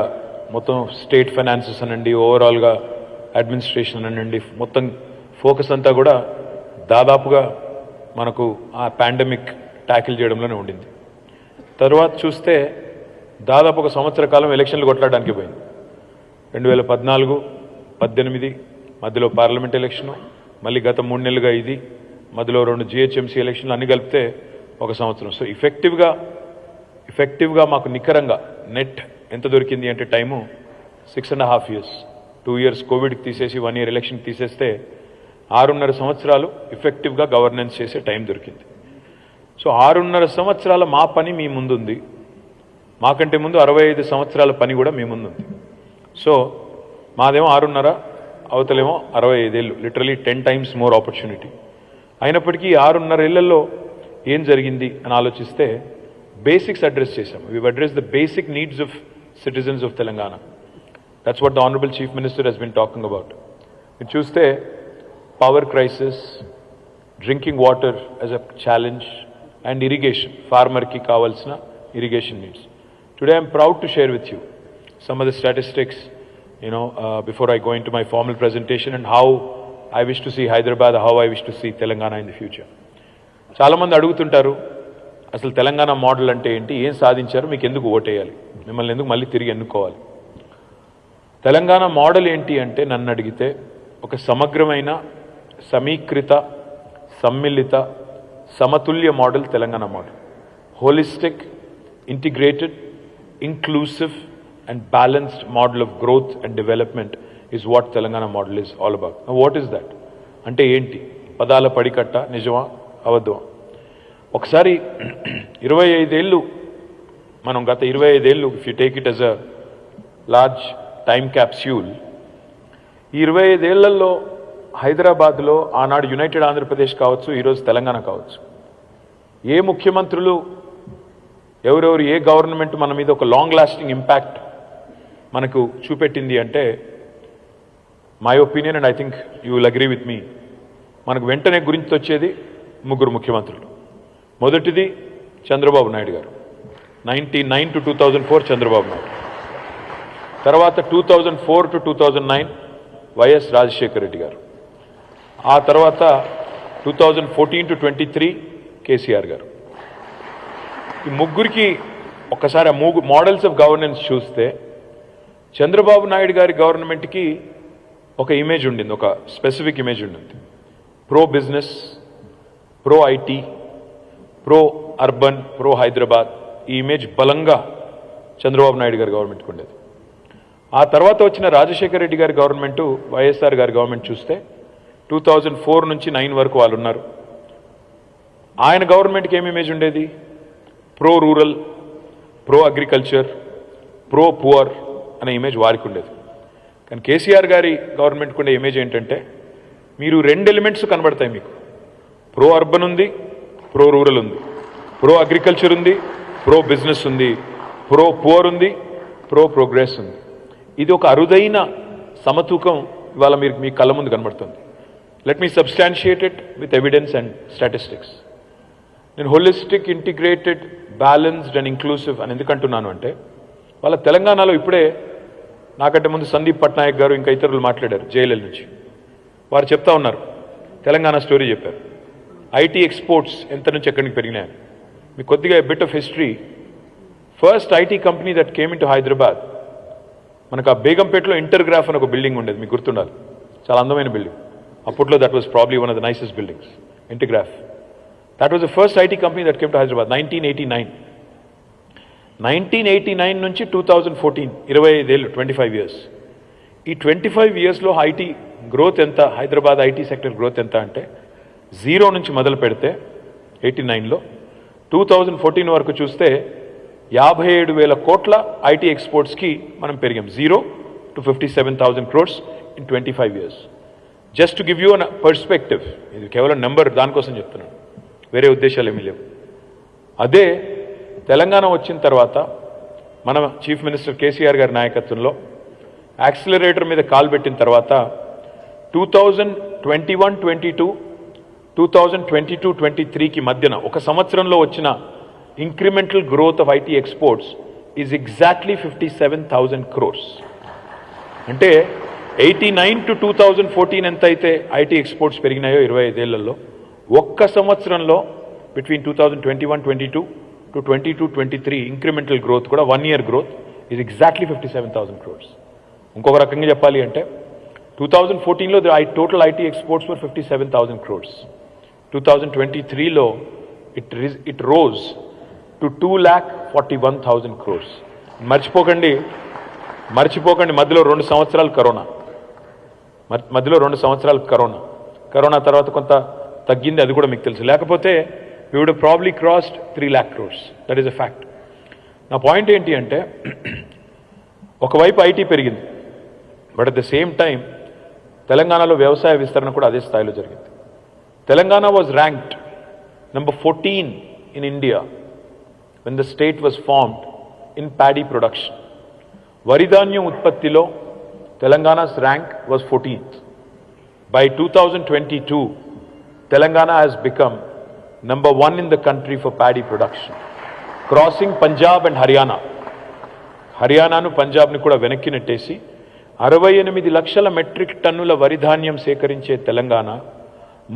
మొత్తం స్టేట్ ఫైనాన్సెస్ అనండి, ఓవరాల్గా అడ్మినిస్ట్రేషన్ అనండి, మొత్తం ఫోకస్ అంతా కూడా దాదాపుగా మనకు ఆ పాండమిక్ ట్యాకిల్ చేయడంలోనే ఉండింది. తర్వాత చూస్తే దాదాపు 1 సంవత్సర కాలం ఎలక్షన్లు కొట్లాడడానికి పోయింది. 2014, 18 మధ్యలో పార్లమెంట్ ఎలక్షను, మళ్ళీ గత 3 నెలలుగా ఇది, మధ్యలో 2 GHMC ఎలక్షన్లు అన్ని కలిపితే 1 సంవత్సరం. సో ఎఫెక్టివ్గా మాకు నికరంగా నెట్ ఎంత దొరికింది అంటే టైము 6.5 years. 2 years కోవిడ్కి తీసేసి 1 year ఎలక్షన్కి తీసేస్తే 6.5 సంవత్సరాలు ఎఫెక్టివ్గా గవర్నెన్స్ చేసే టైం దొరికింది. సో 6.5 సంవత్సరాల మా పని మీ ముందుంది, మాకంటే ముందు 65 సంవత్సరాల పని కూడా మీ ముందుంది. సో మాదేమో 6.5, అవతలేమో 65 ఏళ్ళు, లిటరలీ 10 times మోర్ ఆపర్చునిటీ. అయినప్పటికీ 6.5 ఏళ్లలో ఏం జరిగింది అని ఆలోచిస్తే బేసిక్స్ అడ్రస్ చేశాము. We've address the basic needs of citizens of Telangana. That's what the Honorable Chief Minister has been talking about. మీరు చూస్తే power crisis, drinking water as a challenge, and irrigation, farmer ki kavalsina irrigation needs. Today I am proud to share with you some of the statistics, before I go into my formal presentation, and how I wish to see Hyderabad, how I wish to see Telangana in the future. చాలా మంది అడుగుతుంటారు, అసలు Telangana model అంటే ఏంటి, ఏం సాధించారు, మీకు ఎందుకు ఓటేయాలి, మిమ్మల్ని ఎందుకు మళ్ళీ తిరిగి ఎన్నుకోవాలి. తెలంగాణ మోడల్ ఏంటి అంటే నన్ను అడిగితే ఒక సమగ్రమైన, సమీకృత, సమ్మిళిత, సమతుల్య model Telangana model. Holistic, integrated, inclusive and balanced model of growth and development is what Telangana model is all about. What is that అంటే ఏంటి, పదాల పడికట్ట, నిజమా అబద్ధమా? ఒకసారి 25 ఏళ్ళు, మనం గత 25 ఏళ్ళు, if you take it as a large time capsule, ఈ 25 ఏళ్లలో హైదరాబాద్లో ఆనాడు యునైటెడ్ ఆంధ్రప్రదేశ్ కావచ్చు, ఈరోజు తెలంగాణ కావచ్చు, ఏ ముఖ్యమంత్రులు, ఎవరెవరు, ఏ గవర్నమెంట్ మన మీద ఒక లాంగ్ లాస్టింగ్ ఇంపాక్ట్ మనకు చూపెట్టింది అంటే, my opinion and I think you will agree with me, మనకు వెంటనే గురించి వచ్చేది 3 ముఖ్యమంత్రులు. మొదటిది చంద్రబాబు నాయుడు గారు, 1999 to 2004 చంద్రబాబు నాయుడు. తర్వాత 2004 to 2009 వైఎస్ రాజశేఖర రెడ్డి గారు. ఆ తర్వాత 2014 to 23 కేసీఆర్ గారు. ఈ ముగ్గురికి ఒక్కసారి ఆ మోడల్స్ ఆఫ్ గవర్నెన్స్ చూస్తే, చంద్రబాబు నాయుడు గారి గవర్నమెంట్కి ఒక ఇమేజ్ ఉండింది, ఒక స్పెసిఫిక్ ఇమేజ్ ఉండింది. Pro business, pro IT, pro urban, pro Hyderabad, ఈ ఇమేజ్ బలంగా చంద్రబాబు నాయుడు గారి గవర్నమెంట్కి ఉండేది. ఆ తర్వాత వచ్చిన రాజశేఖర రెడ్డి గారి గవర్నమెంటు, వైఎస్ఆర్ గారి గవర్నమెంట్ చూస్తే 2004 నుంచి 9 వరకు వాళ్ళు ఉన్నారు. ఆయన గవర్నమెంట్కి ఏమి ఇమేజ్ ఉండేది, pro rural, pro agriculture, pro poor అనే ఇమేజ్ వారికి ఉండేది. కానీ కేసీఆర్ గారి గవర్నమెంట్కి ఉండే ఇమేజ్ ఏంటంటే, మీరు 2 ఎలిమెంట్స్ కనబడతాయి మీకు, ప్రో అర్బన్ ఉంది, ప్రో రూరల్ ఉంది, ప్రో అగ్రికల్చర్ ఉంది, ప్రో బిజినెస్ ఉంది, ప్రో పువర్ ఉంది, ప్రో ప్రోగ్రెస్ ఉంది. ఇది ఒక అరుదైన సమతూకం ఇవాళ మీరు మీ కళ్ళ ముందు కనబడుతుంది. Let me substantiate it with evidence and statistics. నేను holistic, integrated, balanced and inclusive అని ఎందుకంటున్నాను అంటే, వాళ్ళ తెలంగాణలో ఇప్పుడే నాకంటే ముందు సందీప్ పట్నాయక్ గారు ఇంకా ఇతరులు మాట్లాడారు జేఎల్ఎల్ నుంచి. వారు చెప్తా ఉన్నారు, తెలంగాణ స్టోరీ చెప్పారు, ఐటీ ఎక్స్పోర్ట్స్ ఎంత నుంచి ఎక్కడికి పెరిగినాయి. మీకు కొద్దిగా bit of history. First IT company that came in to Hyderabad, మనకు ఆ బేగంపేటలో ఇంటర్గ్రాఫ్ అని ఒక బిల్డింగ్ ఉండేది, మీకు గుర్తుండాలి, చాలా అందమైన బిల్డింగ్. అప్పట్లో that was probably one of the nicest buildings, Intergraph. That was the first IT company that came to Hyderabad, 1989. 1989 నుంచి 2014, 25 ఏళ్ళు, 25 years. ఈ 25 yearsలో ఐటీ గ్రోత్ ఎంత, హైదరాబాద్ ఐటీ సెక్టర్ గ్రోత్ ఎంత అంటే, 0 నుంచి మొదలు పెడితే 89లో 2014 వరకు చూస్తే 57,000 కోట్ల ఐటీ ఎక్స్పోర్ట్స్కి మనం పెరిగాం. 0 to 57,000 crores in 25 years. Just to give you a perspective, ఇది కేవలం నెంబర్ దానికోసం చెప్తున్నాను, వేరే ఉద్దేశాలు ఏమీ లేవు. అదే తెలంగాణ వచ్చిన తర్వాత మన చీఫ్ మినిస్టర్ కేసీఆర్ గారి నాయకత్వంలో యాక్సిలరేటర్ మీద కాలు పెట్టిన తర్వాత 2021-22, 2022-23కి మధ్యన ఒక సంవత్సరంలో వచ్చిన incremental growth of IT exports is exactly 57,000 crores. అంటే 89 to 2014 ఎంత అయితే ఐటీ ఎక్స్పోర్ట్స్ పెరిగినాయో 25 ఏళ్లలో, ఒక్క సంవత్సరంలో బిట్వీన్ 2021-22 to 22-23 ఇంక్రిమెంటల్ గ్రోత్ కూడా 1 year growth is exactly 57,000 crores. ఇంకొక రకంగా చెప్పాలి అంటే 2014లో total IT exports were 57,000 crores. 2023లో ఇట్ రోజ్ టు 2,41,000 crores. మర్చిపోకండి మధ్యలో 2 సంవత్సరాలు కరోనా తర్వాత కొంత తగ్గింది, అది కూడా మీకు తెలుసు. లేకపోతే we would have probably crossed 3 lakh crores. That is a fact. నా పాయింట్ ఏంటి అంటే ఒకవైపు ఐటీ పెరిగింది, but at the same time తెలంగాణలో వ్యవసాయ విస్తరణ కూడా అదే స్థాయిలో జరిగింది. Telangana was ranked number 14 in India when the state was formed in paddy production. వరిధాన్యం ఉత్పత్తిలో తెలంగాణ's rank was 14th. By 2022, Telangana has become number 1 in the country for paddy production, crossing Punjab and Haryana. హర్యానాను పంజాబ్ని కూడా వెనక్కి నెట్టేసి 68 లక్షల metric టన్నుల వరిధాన్యం సేకరించే తెలంగాణ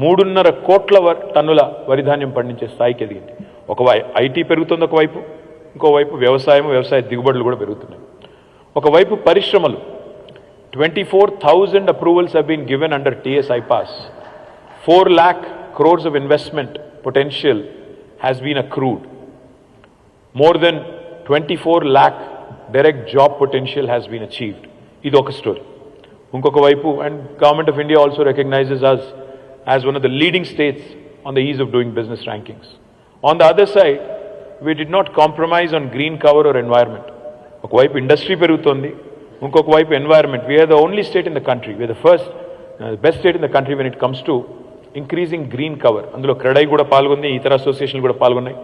3.5 కోట్ల టన్నుల వరిధాన్యం పండించే స్థాయికి ఎదిగింది. ఐటీ పెరుగుతుంది ఒకవైపు, ఇంకోవైపు వ్యవసాయ దిగుబడులు కూడా పెరుగుతున్నాయి. ఒకవైపు పరిశ్రమలు 24,000 approvals have been given under TS IPAS. 4 lakh crores of investment potential has been accrued. More than 24 lakh direct job potential has been achieved. ఇది ఒక స్టోరీ. ఇంకొక వైపు, and Government of India also recognizes us as one of the leading states on the ease of doing business rankings. On the other side, we did not compromise on green cover or environment. ఒకవైపు industry పెరుగుతోంది, ఇంకొక వైపు environment. We are the only state in the country, we are the first best state in the country when it comes to increasing green cover. అందులో క్రెడై కూడా పాల్గొంది, ఇతర అసోసియేషన్లు కూడా పాల్గొన్నాయి.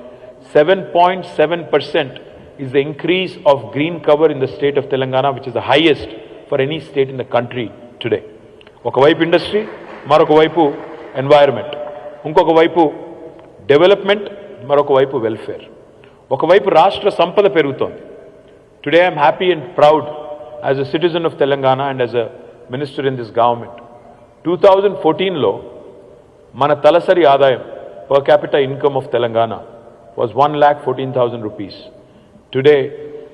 7.7% is the increase of green cover in the state of Telangana, which is the highest for any state in the country today. ఒకవైపు industry, మరొక వైపు environment, ఇంకొక వైపు development, మరొక వైపు వెల్ఫేర్. ఒకవైపు రాష్ట్ర సంపద పెరుగుతోంది. Today I am happy and proud as a citizen of Telangana and as a minister in this government. 2014లో మన తలసరి ఆదాయం per capita income of Telangana was 1,14,000 rupees. Today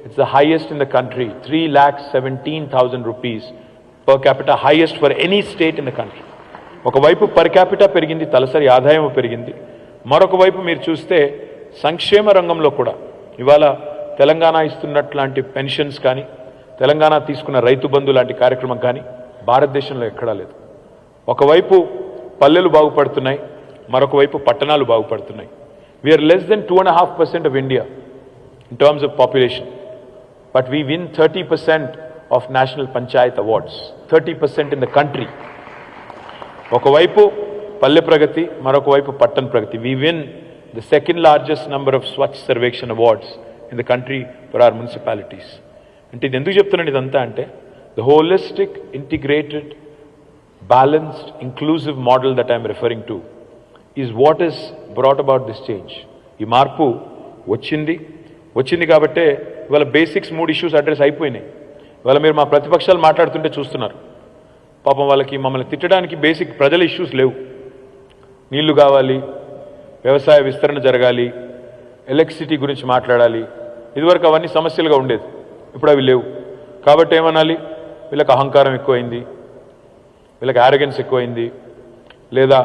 it's the highest in the country, 3,17,000 rupees per capita, highest for any state in the country. ఒకవైపు per capita పెరిగింది, తలసరి ఆదాయం పెరిగింది. మరొక వైపు మీరు చూస్తే సంక్షేమ రంగంలో కూడా ఇవాళ తెలంగాణ ఇస్తున్నట్లాంటి పెన్షన్స్ కానీ, తెలంగాణ తీసుకున్న రైతు బంధు లాంటి కార్యక్రమం కానీ భారతదేశంలో ఎక్కడా లేదు. ఒకవైపు పల్లెలు బాగుపడుతున్నాయి, మరొక వైపు పట్టణాలు బాగుపడుతున్నాయి. We are less than 2.5% of India in terms of population, but we win 30% of national panchayat awards, 30% in the country. ఒకవైపు పల్లె ప్రగతి, మరొక వైపు పట్టణ ప్రగతి. We win the second largest number of Swachh Sarvekshan awards in the country for our municipalities. అంటే ఇది ఎందుకు చెప్తున్నాను ఇదంతా అంటే, the holistic, integrated, balanced, inclusive model that I am referring to is what has brought about this change. ఈ మార్పు వచ్చింది కాబట్టే ఇవాళ బేసిక్స్ 3 ఇష్యూస్ అడ్రస్ అయిపోయినాయి. ఇవాళ మీరు మా ప్రతిపక్షాలు మాట్లాడుతుంటే చూస్తున్నారు, పాపం వాళ్ళకి మమ్మల్ని తిట్టడానికి బేసిక్ ప్రజల ఇష్యూస్ లేవు. నీళ్లు కావాలి, వ్యవసాయ విస్తరణ జరగాలి, ఎలక్ట్రిసిటీ గురించి మాట్లాడాలి. ఇదివరకు అవన్నీ సమస్యలుగా ఉండేది, ఇప్పుడు అవి లేవు. కాబట్టి ఏమనాలి, వీళ్ళకి అహంకారం ఎక్కువైంది, వీళ్ళకి ఆరోగెన్స్ ఎక్కువైంది, లేదా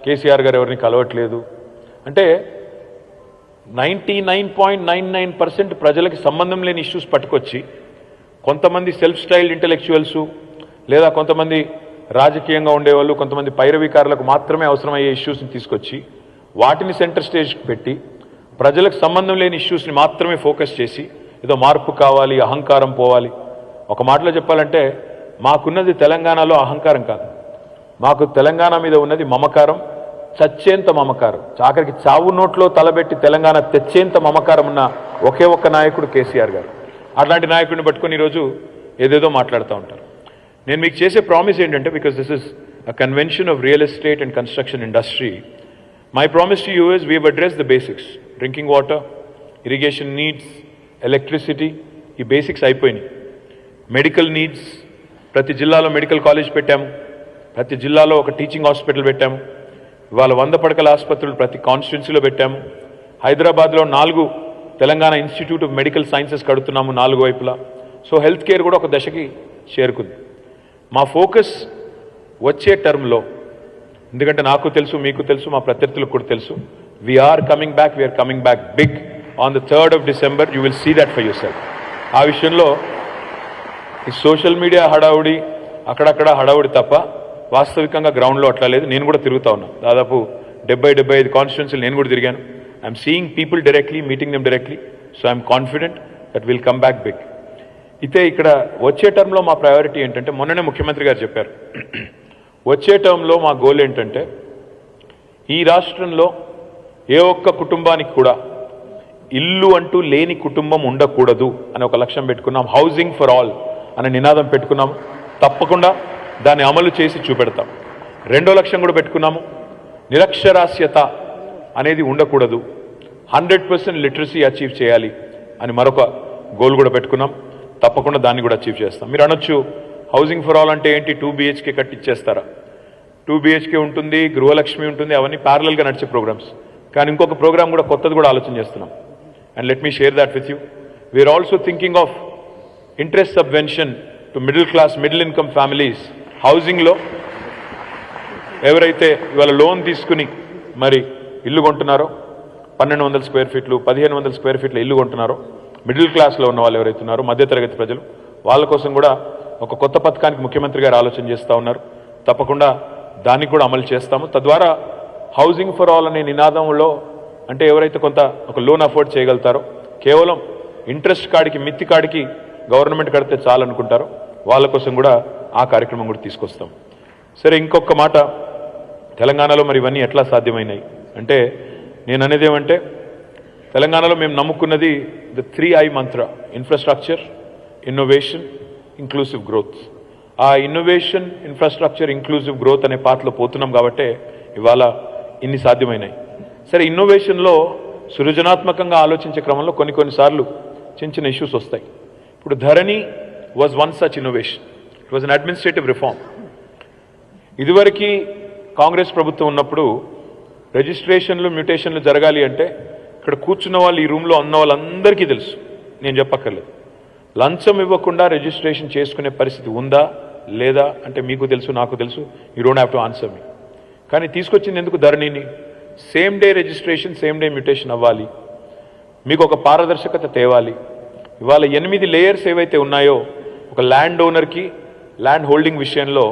కేసీఆర్ గారు ఎవరిని కలవట్లేదు అంటే 99.99% ప్రజలకి సంబంధం లేని ఇష్యూస్ పట్టుకొచ్చి కొంతమంది సెల్ఫ్ స్టైల్డ్ ఇంటెలెక్చువల్స్ లేదా కొంతమంది రాజకీయంగా ఉండేవాళ్ళు, కొంతమంది పైరవికారులకు మాత్రమే అవసరమయ్యే ఇష్యూస్ని తీసుకొచ్చి వాటిని సెంటర్ స్టేజ్కి పెట్టి ప్రజలకు సంబంధం లేని ఇష్యూస్ని మాత్రమే ఫోకస్ చేసి ఏదో మార్పు కావాలి, అహంకారం పోవాలి ఒక మాటలో చెప్పాలంటే మాకున్నది తెలంగాణలో అహంకారం కాదు, మాకు తెలంగాణ మీద ఉన్నది మమకారం, చచ్చేంత మమకారం. ఆఖరికి చావు నోట్లో తలబెట్టి తెలంగాణ తెచ్చేంత మమకారం ఉన్న ఒకే ఒక్క నాయకుడు కేసీఆర్ గారు. అట్లాంటి నాయకుడిని పట్టుకొని ఈరోజు ఏదేదో మాట్లాడుతూ ఉంటారు. నేను మీకు చేసే ప్రామిస్ ఏంటంటే, because this is a convention of real estate and construction industry, my promise to you is we have address the basics. Drinking water, irrigation needs, electricity, ఈ బేసిక్స్ అయిపోయినాయి. మెడికల్ నీడ్స్, ప్రతి జిల్లాలో మెడికల్ కాలేజ్ పెట్టాము, ప్రతి జిల్లాలో ఒక teaching hospital పెట్టాము, ఇవాళ 100 పడకల ఆసుపత్రులు ప్రతి కాన్స్టిట్యున్సీలో పెట్టాము. హైదరాబాద్లో 4 Telangana institute of medical sciences కడుతున్నాము 4 వైపులా. సో హెల్త్ కేర్ కూడా ఒక దశకి చేరుకుంది. మా ఫోకస్ వచ్చే టర్మ్లో, ఎందుకంటే నాకు తెలుసు, మీకు తెలుసు, మా ప్రత్యర్థులకు కూడా తెలుసు, we're coming back big on the 3rd of December. You will see that for yourself. ఆ విషయంలో ఈ సోషల్ మీడియా హడావుడి, అక్కడక్కడ హడావుడి తప్ప వాస్తవికంగా గ్రౌండ్లో అట్లా లేదు. నేను కూడా తిరుగుతా ఉన్నా, దాదాపు 70-75 కాన్స్టిట్యున్సీలు నేను కూడా తిరిగాను. I'm seeing people directly, meeting them directly. So I'm confident that will come back big. అయితే ఇక్కడ వచ్చే టర్మ్లో మా ప్రయారిటీ ఏంటంటే, మొన్ననే ముఖ్యమంత్రి గారు చెప్పారు, వచ్చే టర్మ్లో మా గోల్ ఏంటంటే ఈ రాష్ట్రంలో ఏ ఒక్క కుటుంబానికి కూడా ఇల్లు అంటూ లేని కుటుంబం ఉండకూడదు అని ఒక లక్ష్యం పెట్టుకున్నాం. హౌసింగ్ ఫర్ ఆల్ అనే నినాదం పెట్టుకున్నాం. తప్పకుండా దాన్ని అమలు చేసి చూపెడతాం. 2వ లక్ష్యం కూడా పెట్టుకున్నాము, నిరక్షరాస్యత అనేది ఉండకూడదు, 100% లిటరసీ అచీవ్ చేయాలి అని మరొక గోల్ కూడా పెట్టుకున్నాం. తప్పకుండా దాన్ని కూడా అచీవ్ చేస్తాం. మీరు అనొచ్చు, హౌసింగ్ ఫర్ ఆల్ అంటే ఏంటి, 2 BHK కట్టించేస్తారా? 2 BHK ఉంటుంది, గృహలక్ష్మి ఉంటుంది, అవన్నీ ప్యారలల్గా నడిచే ప్రోగ్రామ్స్. కానీ ఇంకొక ప్రోగ్రామ్ కూడా కొత్తది కూడా ఆలోచన చేస్తున్నాం. And let me share that with you. We are also thinking of interest subvention to middle income families. హౌసింగ్లో ఎవరైతే ఇవాళ లోన్ తీసుకుని మరి ఇల్లు కొంటున్నారో, 1200 స్క్వేర్ ఫీట్లు, 1500 స్క్వేర్ ఫీట్ల ఇల్లు కొంటున్నారో, మిడిల్ క్లాస్లో ఉన్న వాళ్ళు ఎవరైతే ఉన్నారో, మధ్యతరగతి ప్రజలు, వాళ్ళ కోసం కూడా ఒక కొత్త పథకానికి ముఖ్యమంత్రి గారు ఆలోచన చేస్తూ ఉన్నారు. తప్పకుండా దాన్ని కూడా అమలు చేస్తాము. తద్వారా హౌసింగ్ ఫర్ ఆల్ అనే నినాదంలో, అంటే ఎవరైతే కొంత ఒక లోన్ అఫోర్డ్ చేయగలుగుతారో, కేవలం ఇంట్రెస్ట్ కాడికి, మిత్తి కాడికి గవర్నమెంట్ కడితే చాలనుకుంటారో, వాళ్ళ కోసం కూడా ఆ కార్యక్రమం కూడా తీసుకొస్తాం. సరే, ఇంకొక మాట, తెలంగాణలో మరి ఇవన్నీ ఎట్లా సాధ్యమైనాయి అంటే, నేను అనేది ఏమంటే, తెలంగాణలో మేము నమ్ముకున్నది the 3I Mantra: infrastructure, innovation, inclusive growth. ఆ ఇన్నోవేషన్, ఇన్ఫ్రాస్ట్రక్చర్, ఇంక్లూసివ్ గ్రోత్ అనే పాత్రలో పోతున్నాం కాబట్టే ఇవాళ ఇన్ని సాధ్యమైనాయి. సరే, ఇన్నోవేషన్లో సృజనాత్మకంగా ఆలోచించే క్రమంలో కొన్నిసార్లు చిన్న ఇష్యూస్ వస్తాయి. ఇప్పుడు Dharani was one such innovation. It was an administrative reform. ఇదివరకు కాంగ్రెస్ ప్రభుత్వం ఉన్నప్పుడు రిజిస్ట్రేషన్లు, మ్యూటేషన్లు జరగాలి అంటే ఇక్కడ కూర్చున్న వాళ్ళు, ఈ రూమ్లో ఉన్న వాళ్ళందరికీ తెలుసు, నేను చెప్పక్కర్లేదు, లంచం ఇవ్వకుండా రిజిస్ట్రేషన్ చేసుకునే పరిస్థితి ఉందా లేదా అంటే మీకు తెలుసు, నాకు తెలుసు. You don't have to answer me. కానీ తీసుకొచ్చింది ఎందుకు ధరణిని? Same day registration, same day mutation అవ్వాలి, మీకు ఒక పారదర్శకత తేవాలి. ఇవాళ 8 లేయర్స్ ఏవైతే ఉన్నాయో, ఒక ల్యాండ్ ఓనర్కి ల్యాండ్ హోల్డింగ్ విషయంలో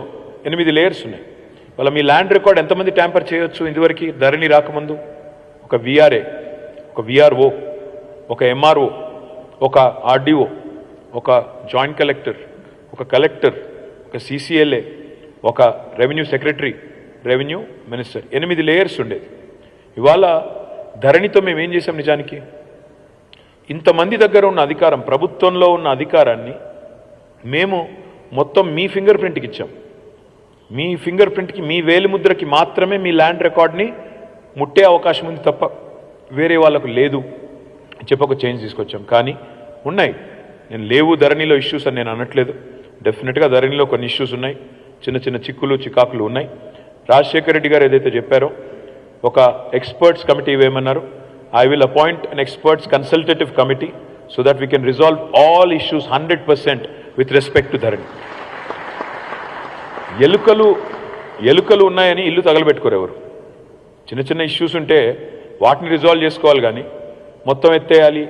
8 లేయర్స్ ఉన్నాయి. వాళ్ళ మీ ల్యాండ్ రికార్డ్ ఎంతమంది ట్యాంపర్ చేయొచ్చు? ఇదివరకు ధరణి రాకముందు ఒక VRA, ఒక VRO, ఒక MRO, ఒక RDO, ఒక జాయింట్ కలెక్టర్, ఒక కలెక్టర్, ఒక CCLA, ఒక revenue secretary, revenue minister, 8 layers ఉండేది. ఇవాళ ధరణితో మేము ఏం చేసాం? నిజానికి ఇంతమంది దగ్గర ఉన్న అధికారం, ప్రభుత్వంలో ఉన్న అధికారాన్ని మేము మొత్తం మీ ఫింగర్ ప్రింట్కి ఇచ్చాం. మీ ఫింగర్ ప్రింట్కి, మీ వేలిముద్రకి మాత్రమే మీ ల్యాండ్ రికార్డ్ని ముట్టే అవకాశం ఉంది తప్ప వేరే వాళ్ళకు లేదు చెప్పక చేంజ్ తీసుకొచ్చాం. కానీ ఉన్నాయి, నేను లేవు ధరణిలో ఇష్యూస్ అని నేను అనట్లేదు. డెఫినెట్గా ధరణిలో కొన్ని ఇష్యూస్ ఉన్నాయి, చిన్న చిక్కులు చికాకులు ఉన్నాయి. రాజశేఖర రెడ్డి గారు ఏదైతే చెప్పారో, ఒక ఎక్స్పర్ట్స్ కమిటీ వేయమన్నారు. I will appoint an experts consultative committee so that we can resolve all issues 100% with respect to ధరణి. ఎలుకలు ఉన్నాయని ఇల్లు తగలబెట్టుకోరు ఎవరు. చిన్న ఇష్యూస్ ఉంటే వాటిని రిజాల్వ్ చేసుకోవాలి, కానీ మొత్తం ఎత్తేయాలి,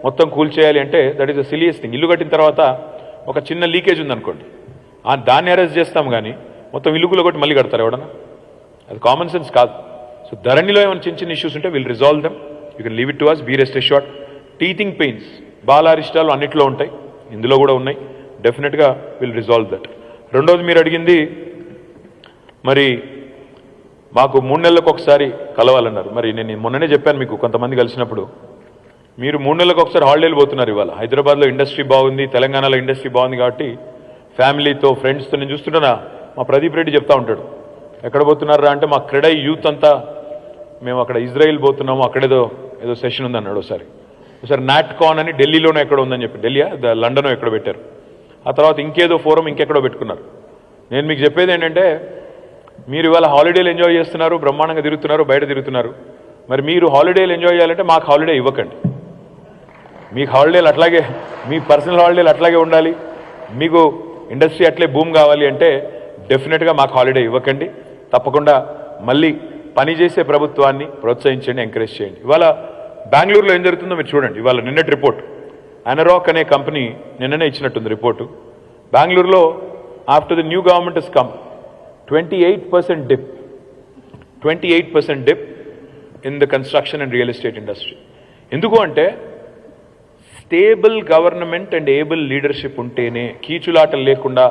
మొత్తం కూల్చేయాలి అంటే దట్ ఈస్ ద సిలియస్ థింగ్. ఇల్లు కట్టిన తర్వాత ఒక చిన్న లీకేజ్ ఉందనుకోండి, దాన్ని అరెస్ట్ చేస్తాం, కానీ మొత్తం ఇల్లుకులు కొట్టి మళ్ళీ కడతారు ఎవడన్నా? అది కామన్ సెన్స్ కాదు. సో ధరణిలో ఏమైనా చిన్న ఇష్యూస్ ఉంటే will resolve them. You can leave it to us, be rest assured. Teething pains, బాలారిష్టాలు అన్నిట్లో ఉంటాయి, ఇందులో కూడా ఉన్నాయి. డెఫినెట్గా విల్ రిజాల్వ్ దట్. రెండోది మీరు అడిగింది మరి మాకు 3 నెలలకు ఒకసారి కలవాలన్నారు. మరి నేను మొన్ననే చెప్పాను మీకు కొంతమంది కలిసినప్పుడు, మీరు 3 నెలలకు ఒకసారి హాలిడేలు పోతున్నారు. ఇవాళ హైదరాబాద్లో ఇండస్ట్రీ బాగుంది, తెలంగాణలో ఇండస్ట్రీ బాగుంది కాబట్టి ఫ్యామిలీతో ఫ్రెండ్స్తో నేను చూస్తుంటానా, మా ప్రదీప్ రెడ్డి చెప్తా ఉంటాడు, ఎక్కడ పోతున్నారా అంటే మా క్రెడై యూత్ అంతా మేము అక్కడ ఇజ్రాయిల్ పోతున్నాము, అక్కడేదో సెషన్ ఉంది అన్నాడు. ఒకసారి నాట్కాన్ అని ఢిల్లీలోనే ఎక్కడ ఉందని చెప్పి, ఢిల్లీయా లండనో ఎక్కడ పెట్టారు. ఆ తర్వాత ఇంకేదో ఫోరం ఇంకెక్కడో పెట్టుకున్నారు. నేను మీకు చెప్పేది ఏంటంటే, మీరు ఇవాళ హాలిడేలు ఎంజాయ్ చేస్తున్నారు, బ్రహ్మాండంగా తిరుగుతున్నారు, బయట తిరుగుతున్నారు. మరి మీరు హాలిడేలు ఎంజాయ్ చేయాలంటే మాకు హాలిడే ఇవ్వకండి. మీకు హాలిడేలు అట్లాగే, మీ పర్సనల్ హాలిడేలు అట్లాగే ఉండాలి, మీకు ఇండస్ట్రీ అట్లే బూమ్ కావాలి అంటే డెఫినెట్గా మాకు హాలిడే ఇవ్వకండి. తప్పకుండా మళ్ళీ పనిచేసే ప్రభుత్వాన్ని ప్రోత్సహించండి, ఎంకరేజ్ చేయండి. ఇవాళ బెంగళూరులో ఏం జరుగుతుందో మీరు చూడండి. ఇవాళ నిన్నటి రిపోర్ట్, అనరాక్ అనే కంపెనీ నిన్ననే ఇచ్చినట్టుంది రిపోర్టు. బెంగళూరులో after the new government is come 28% dip in the construction and real estate industry. ఎందుకు అంటే stable government and able leadership ఉంటేనే, కీచులాటలు లేకుండా,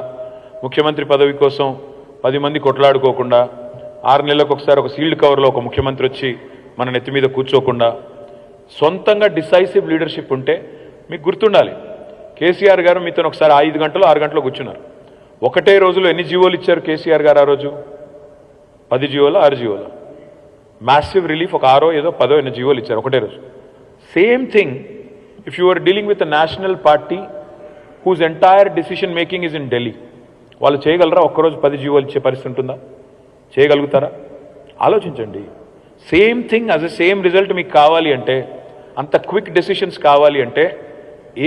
ముఖ్యమంత్రి పదవి కోసం 10 మంది కొట్లాడుకోకుండా, 6 నెలలకు ఒకసారి ఒక సీల్డ్ కవర్లో ఒక ముఖ్యమంత్రి వచ్చి మన నెత్తి మీద కూర్చోకుండా, సొంతంగా డిసైసివ్ లీడర్షిప్ ఉంటే, మీకు గుర్తుండాలి కేసీఆర్ గారు మీతో ఒకసారి 5 గంటలు 6 గంటలు కూర్చున్నారు. ఒకటే రోజులో ఎన్ని జీవోలు ఇచ్చారు కేసీఆర్ గారు ఆ రోజు? 10 జీవోలు 6 జీవోలు, మ్యాసివ్ రిలీఫ్ ఒక 6 ఏదో 10 ఎన్ని జీవోలు ఇచ్చారు ఒకటే రోజు. Same thing if you are dealing with a national party whose entire decision making is in Delhi, వాళ్ళు చేయగలరా? ఒక్కరోజు 10 జీవోలు ఇచ్చే పరిస్థితి ఉంటుందా? చేయగలుగుతారా? ఆలోచించండి. Same thing as a same result మీకు కావాలి అంటే, అంత క్విక్ డెసిషన్స్ కావాలి అంటే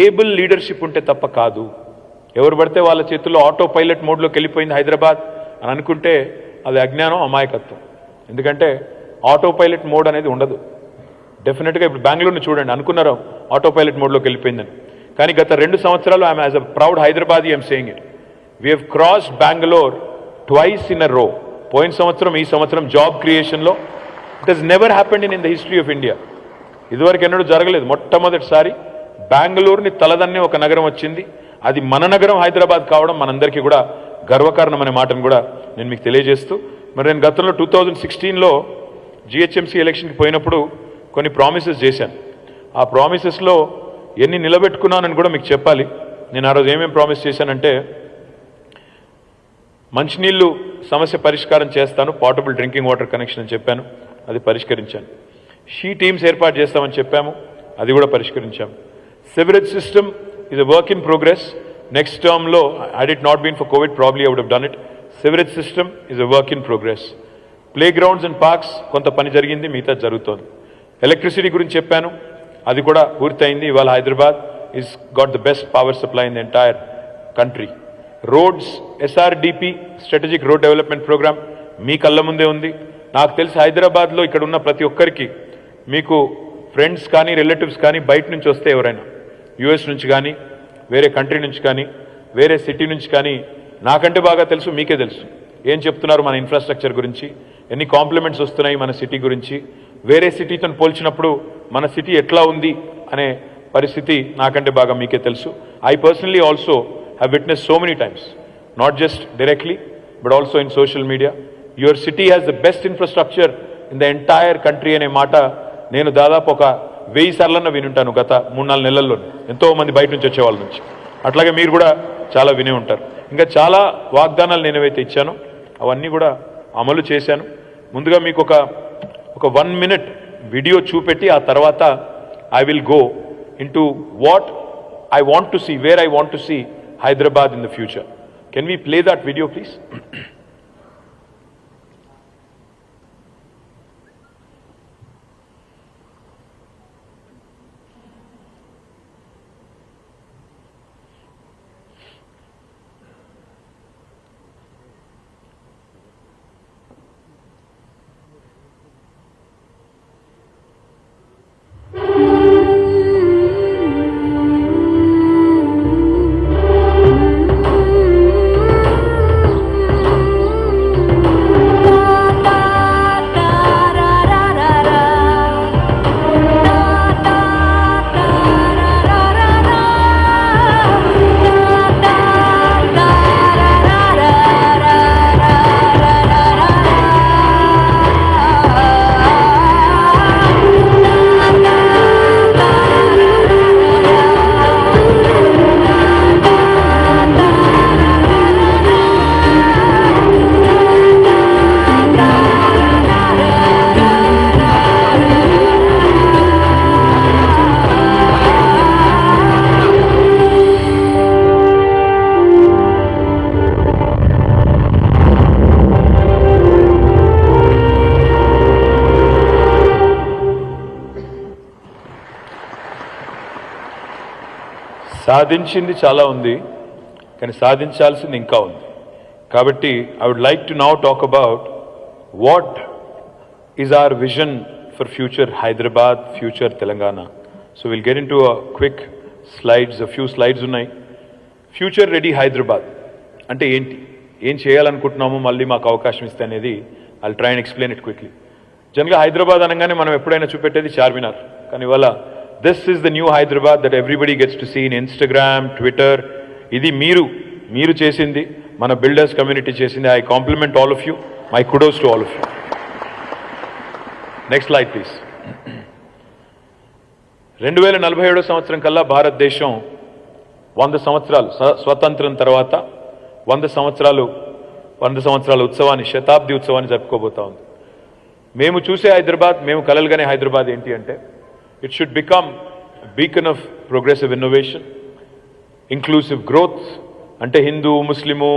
ఏబుల్ లీడర్షిప్ ఉంటే తప్ప కాదు. ఎవరు పడితే వాళ్ళ చేతుల్లో ఆటో పైలట్ మోడ్లోకి వెళ్ళిపోయింది హైదరాబాద్ అని అనుకుంటే అది అజ్ఞానం, అమాయకత్వం. ఎందుకంటే ఆటో పైలట్ మోడ్ అనేది ఉండదు. డెఫినెట్గా ఇప్పుడు బెంగళూరుని చూడండి, అనుకున్నారు ఆటో పైలట్ మోడ్లోకి వెళ్ళిపోయిందని, కానీ గత 2 సంవత్సరాలు I'm as a proud Hyderabadi I'm saying it, we have crossed Bengaluru twice in a row. పోయిన సంవత్సరం, ఈ సంవత్సరం జాబ్ క్రియేషన్లో it has never happened in the history of India. ఇదివరకు ఎన్నడూ జరగలేదు. మొట్టమొదటిసారి బెంగళూరుని తలదన్నే ఒక నగరం వచ్చింది. అది మన నగరం హైదరాబాద్ కావడం మనందరికీ కూడా గర్వకారణం అనే మాటను కూడా నేను మీకు తెలియజేస్తూ, మరి నేను గతంలో 2016లో జిహెచ్ఎంసీ ఎలక్షన్కి పోయినప్పుడు కొన్ని ప్రామిసెస్ చేశాను. ఆ ప్రామిసెస్లో ఎన్ని నిలబెట్టుకున్నానని కూడా మీకు చెప్పాలి. నేను ఆ రోజు ఏమేమి ప్రామిస్ చేశానంటే, మంచినీళ్ళు సమస్య పరిష్కారం చేస్తాను, పోర్టబుల్ డ్రింకింగ్ వాటర్ కనెక్షన్ అని చెప్పాను, అది పరిష్కరించాను. షీ టీమ్స్ ఏర్పాటు చేస్తామని చెప్పాము, అది కూడా పరిష్కరించాము. Sewerage system is a work in progress. Next term lo, had it not been for COVID, probably I would have done it. Sewerage system is a work in progress. Playgrounds and parks konta pani jarigindi, meeta jarugutondi. Electricity gurinchi cheppanu, adi kuda poortayindi. Ivala Hyderabad is got the best power supply in the entire country. Roads, SRDP, Strategic Road Development Program, మీ కళ్ళ ముందే ఉంది. నాకు తెలిసి హైదరాబాద్లో ఇక్కడ ఉన్న ప్రతి ఒక్కరికి, మీకు ఫ్రెండ్స్ కానీ రిలేటివ్స్ కానీ బయట నుంచి వస్తే ఎవరైనా యూఎస్ నుంచి కానీ, వేరే కంట్రీ నుంచి కానీ, వేరే సిటీ నుంచి కానీ, నాకంటే బాగా తెలుసు, మీకే తెలుసు ఏం చెప్తున్నారు మన ఇన్ఫ్రాస్ట్రక్చర్ గురించి, ఎన్ని కాంప్లిమెంట్స్ వస్తున్నాయి మన సిటీ గురించి, వేరే సిటీతో పోల్చినప్పుడు మన సిటీ ఎట్లా ఉంది అనే పరిస్థితి నాకంటే బాగా మీకే తెలుసు. I personally also have witness so many times, not just directly but also in social media, your city has the best infrastructure in the entire country అనే మాట నేను దాదాపు ఒక 1000 సార్లన్నా వినుంటాను గత 3-4 నెలల్లో, ఎంతో మంది బయట నుంచి వచ్చే వాళ్ళ నుంచి. అట్లాగే మీరు కూడా చాలా వినే ఉంటారు. ఇంకా చాలా వాగ్దానాలు నేను ఏవైతే ఇచ్చానో అవన్నీ కూడా అమలు చేశాను. ముందుగా మీకు ఒక 1 minute వీడియో చూపెట్టి ఆ తర్వాత I will go into what I want to see, where I want to see Hyderabad in the future. Can we play that video please? సాధించింది చాలా ఉంది, కానీ సాధించాల్సింది ఇంకా ఉంది. కాబట్టి I would like to now talk about what is our vision for future Hyderabad, future Telangana. So will get into quick slides, few slides ఉన్నాయి. Future ready Hyderabad అంటే ఏంటి, ఏం చేయాలనుకుంటున్నామో మళ్ళీ మాకు అవకాశం ఇస్తే అనేది I try and explain it quickly. జనరల్గా హైదరాబాద్ అనగానే మనం ఎప్పుడైనా చూపెట్టేది చార్మినార్, కానీ ఇవాళ this is the new Hyderabad that everybody gets to see in Instagram, Twitter. ఇది మీరు చేసింది, మన బిల్డర్స్ కమ్యూనిటీ చేసింది. I compliment all of you, my kudos to all of you. Next slide please. 2047 సంవత్సరం కల్లా భారతదేశం 100 సంవత్సరాలు స్వతంత్రం తర్వాత 100 సంవత్సరాల ఉత్సవాన్ని, శతాబ్ది ఉత్సవాన్ని జరుపుకోబోతా ఉంది. మేము చూసే హైదరాబాద్, మేము కలలుగానే హైదరాబాద్ ఏంటి అంటే it should become beacon of progressive innovation, inclusive growth. అంటే హిందూ, ముస్లిము,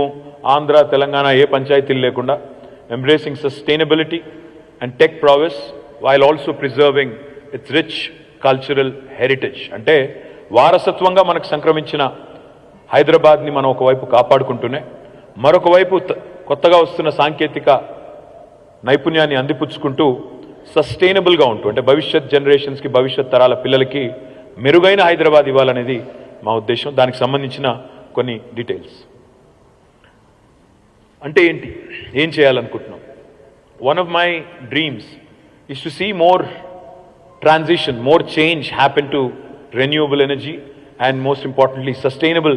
ఆంధ్ర, తెలంగాణ ఏ పంచాయతీలు లేకుండా embracing sustainability and tech prowess while also preserving it's rich cultural heritage. అంటే వారసత్వంగా మనకు సంక్రమించిన హైదరాబాద్ని మనం ఒకవైపు కాపాడుకుంటూనే మరొక వైపు కొత్తగా వస్తున్న సాంకేతిక నైపుణ్యాన్ని అందిపుచ్చుకుంటూ సస్టైనబుల్గా ఉంటూ, అంటే భవిష్యత్ జనరేషన్స్కి, భవిష్యత్ తరాల పిల్లలకి మెరుగైన హైదరాబాద్ ఇవ్వాలనేది మా ఉద్దేశం. దానికి సంబంధించిన కొన్ని డీటెయిల్స్. అంటే ఏంటి, ఏం చేయాలనుకుంటున్నాం? One of my dreams is to see more transition, more change happen to renewable energy and most importantly sustainable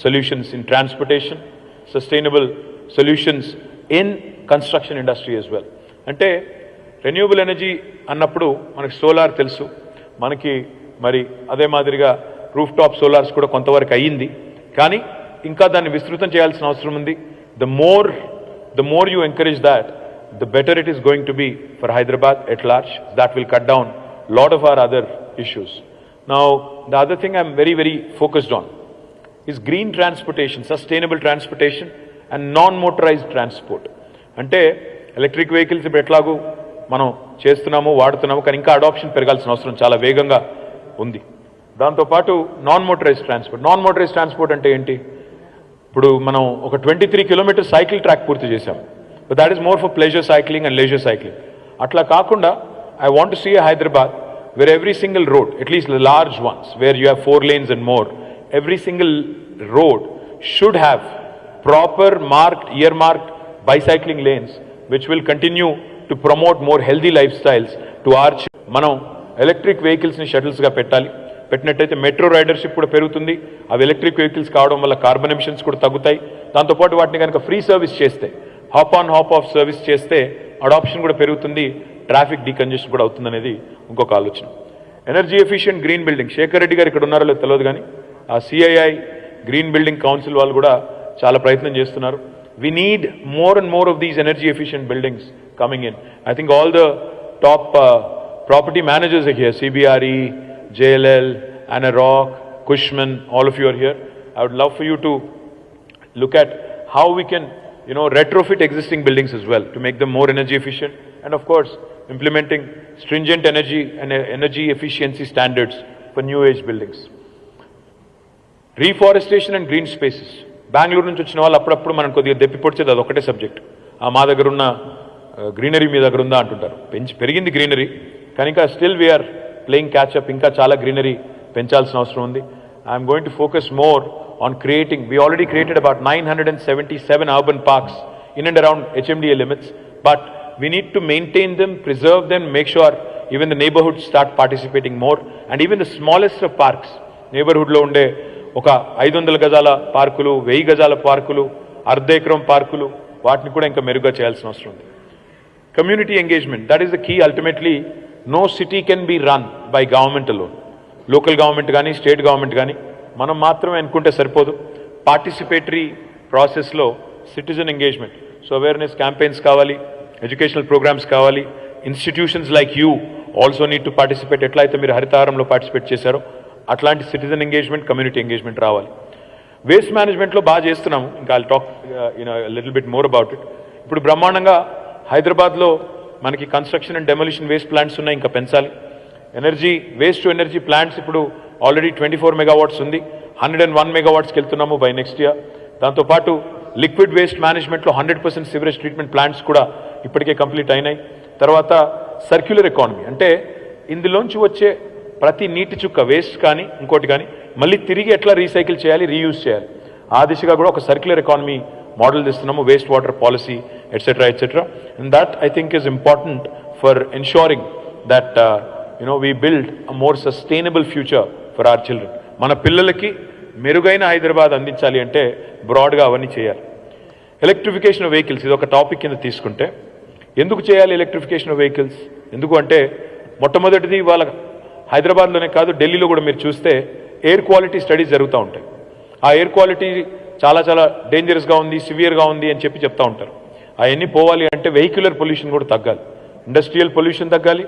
solutions in transportation, sustainable solutions in construction industry as well. Ante renewable energy annappudu manaku solar telusu, manaki mari ade madiriga rooftop solars kuda konta varaku ayindi, కానీ ఇంకా దాన్ని విస్తృతం చేయాల్సిన అవసరం ఉంది. The more you encourage that, the better it is going to be for Hyderabad at large. That will cut down lot of our other issues. Now, the other thing I'm very, very focused on is green transportation, sustainable transportation and non-motorized transport. అంటే electric vehicles ఇప్పుడు ఎట్లాగూ మనం చేస్తున్నాము, వాడుతున్నాము, కానీ ఇంకా adoption పెరగాల్సిన అవసరం చాలా వేగంగా ఉంది. దాంతోపాటు నాన్ మోటరైజ్డ్ ట్రాన్స్పోర్ట్ అంటే ఏంటి? ఇప్పుడు మనం ఒక 23 కిలోమీటర్ సైకిల్ ట్రాక్ పూర్తి చేశాం, but that is more for pleasure cycling and laser cycling. అట్లా కాకుండా I want to see a Hyderabad where every single road, at least the large ones, where you have 4 lanes and more, every single road should have proper earmarked bicycling lanes, which will continue to promote more healthy lifestyles to our children. మనం electric వెహికల్స్ని షటిల్స్గా పెట్టినట్టయితే metro రైడర్షిప్ కూడా పెరుగుతుంది. అవి electric vehicles కావడం వల్ల carbon emissions కూడా తగ్గుతాయి. దాంతోపాటు వాటిని కనుక ఫ్రీ సర్వీస్ చేస్తే, hop on hop off service చేస్తే అడాప్షన్ కూడా పెరుగుతుంది, ట్రాఫిక్ డీకంజెషన్ కూడా అవుతుందనేది ఇంకొక ఆలోచన. Energy efficient green building, Shekhar Reddy గారు ఇక్కడ ఉన్నారో లేదో తెలియదు, కానీ ఆ సిఐఐ గ్రీన్ బిల్డింగ్ కౌన్సిల్ వాళ్ళు కూడా చాలా ప్రయత్నం చేస్తున్నారు. We need more and more of these energy efficient buildings coming in. I think all the top property managers are here, CBRE, JLL, Anarock, Cushman, all of you are here. I would love for you to look at how we can retrofit existing buildings as well to make them more energy efficient, and of course implementing stringent energy efficiency standards for new age buildings. Reforestation and green spaces. Bengaluru నుంచి వచ్చిన వాళ్ళు అప్పుడప్పుడు మనం కొద్దిగా దెప్పి పొడిచేది అది ఒకటే subject. మా దగ్గర ఉన్న గ్రీనరీ మీ దగ్గర ఉందా అంటుంటారు. పెరిగింది గ్రీనరీ, కానీ ఇంకా స్టిల్ వీఆర్ ప్లేయింగ్ క్యాచ్అప్. ఇంకా చాలా గ్రీనరీ పెంచాల్సిన అవసరం ఉంది. I'm going to focus more on creating, we already created about 977 urban parks in and around HMDA limits, but we need to maintain them, preserve them, make sure even the neighborhoods start participating more, and even the smallest of parks, neighborhood lo unde oka 500 gajala parkulu, 1000 gajala parkulu, ardha ekram parkulu, వాటిని కూడా ఇంకా మెరుగ్గా చేయాల్సిన అవసరం ఉంది. Community engagement, that is the key. Ultimately, no city can be run by government alone. Local government గానీ, state government గానీ మనం మాత్రమే అనుకుంటే సరిపోదు. పార్టిసిపేటరీ ప్రాసెస్లో citizen engagement, so awareness campaigns కావాలి, ఎడ్యుకేషనల్ ప్రోగ్రామ్స్ కావాలి. Institutions like you also need to participate. ఎట్లా అయితే మీరు హరితహారంలో పార్టిసిపేట్ చేశారో అట్లాంటి సిటిజన్ ఎంగేజ్మెంట్, కమ్యూనిటీ ఎంగేజ్మెంట్ రావాలి. వేస్ట్ మేనేజ్మెంట్లో బాగా చేస్తున్నాము, ఇంకా I'll talk little bit more about it. ఇప్పుడు బ్రహ్మాండంగా హైదరాబాద్లో మనకి construction and demolition waste plants ఉన్నాయి, ఇంకా పెంచాలి. Energy waste to energy plants ఇప్పుడు ఆల్రెడీ 24 మెగావాట్స్ ఉంది. 101 megawattsకి వెళ్తున్నాము బై నెక్స్ట్ ఇయర్. దాంతోపాటు లిక్విడ్ వేస్ట్ మేనేజ్మెంట్లో 100% సివరేజ్ ట్రీట్మెంట్ ప్లాంట్స్ కూడా ఇప్పటికే కంప్లీట్ అయినాయి. తర్వాత సర్క్యులర్ ఎకానమీ అంటే ఇందులోంచి వచ్చే ప్రతి నీటి చుక్క వేస్ట్ కానీ ఇంకోటి కానీ మళ్ళీ తిరిగి ఎట్లా రీసైకిల్ చేయాలి, రీయూజ్ చేయాలి, ఆ దిశగా కూడా ఒక సర్క్యులర్ ఎకానమీ మోడల్ తెస్తున్నాము, waste water policy etcetera etcetera. And that I think is important for ensuring that we build a more sustainable future for our children. మన పిల్లలకి మెరుగైన హైదరాబాద్ అందించాలి అంటే బ్రాడ్గా అవన్నీ చేయాలి. ఎలక్ట్రిఫికేషన్ ఆఫ్ వెహికల్స్ ఇది ఒక టాపిక్ కింద తీసుకుంటే ఎందుకు చేయాలి ఎలక్ట్రిఫికేషన్ ఆఫ్ వెహికల్స్? ఎందుకు అంటే మొట్టమొదటిది వాళ్ళ హైదరాబాద్లోనే కాదు ఢిల్లీలో కూడా మీరు చూస్తే ఎయిర్ క్వాలిటీ స్టడీస్ జరుగుతూ ఉంటాయి. ఆ ఎయిర్ క్వాలిటీ చాలా చాలా డేంజరస్గా ఉంది, సివియర్గా ఉంది అని చెప్తూ ఉంటారు. అవన్నీ పోవాలి అంటే వెహిక్యులర్ పొల్యూషన్ కూడా తగ్గాలి, ఇండస్ట్రియల్ పొల్యూషన్ తగ్గాలి,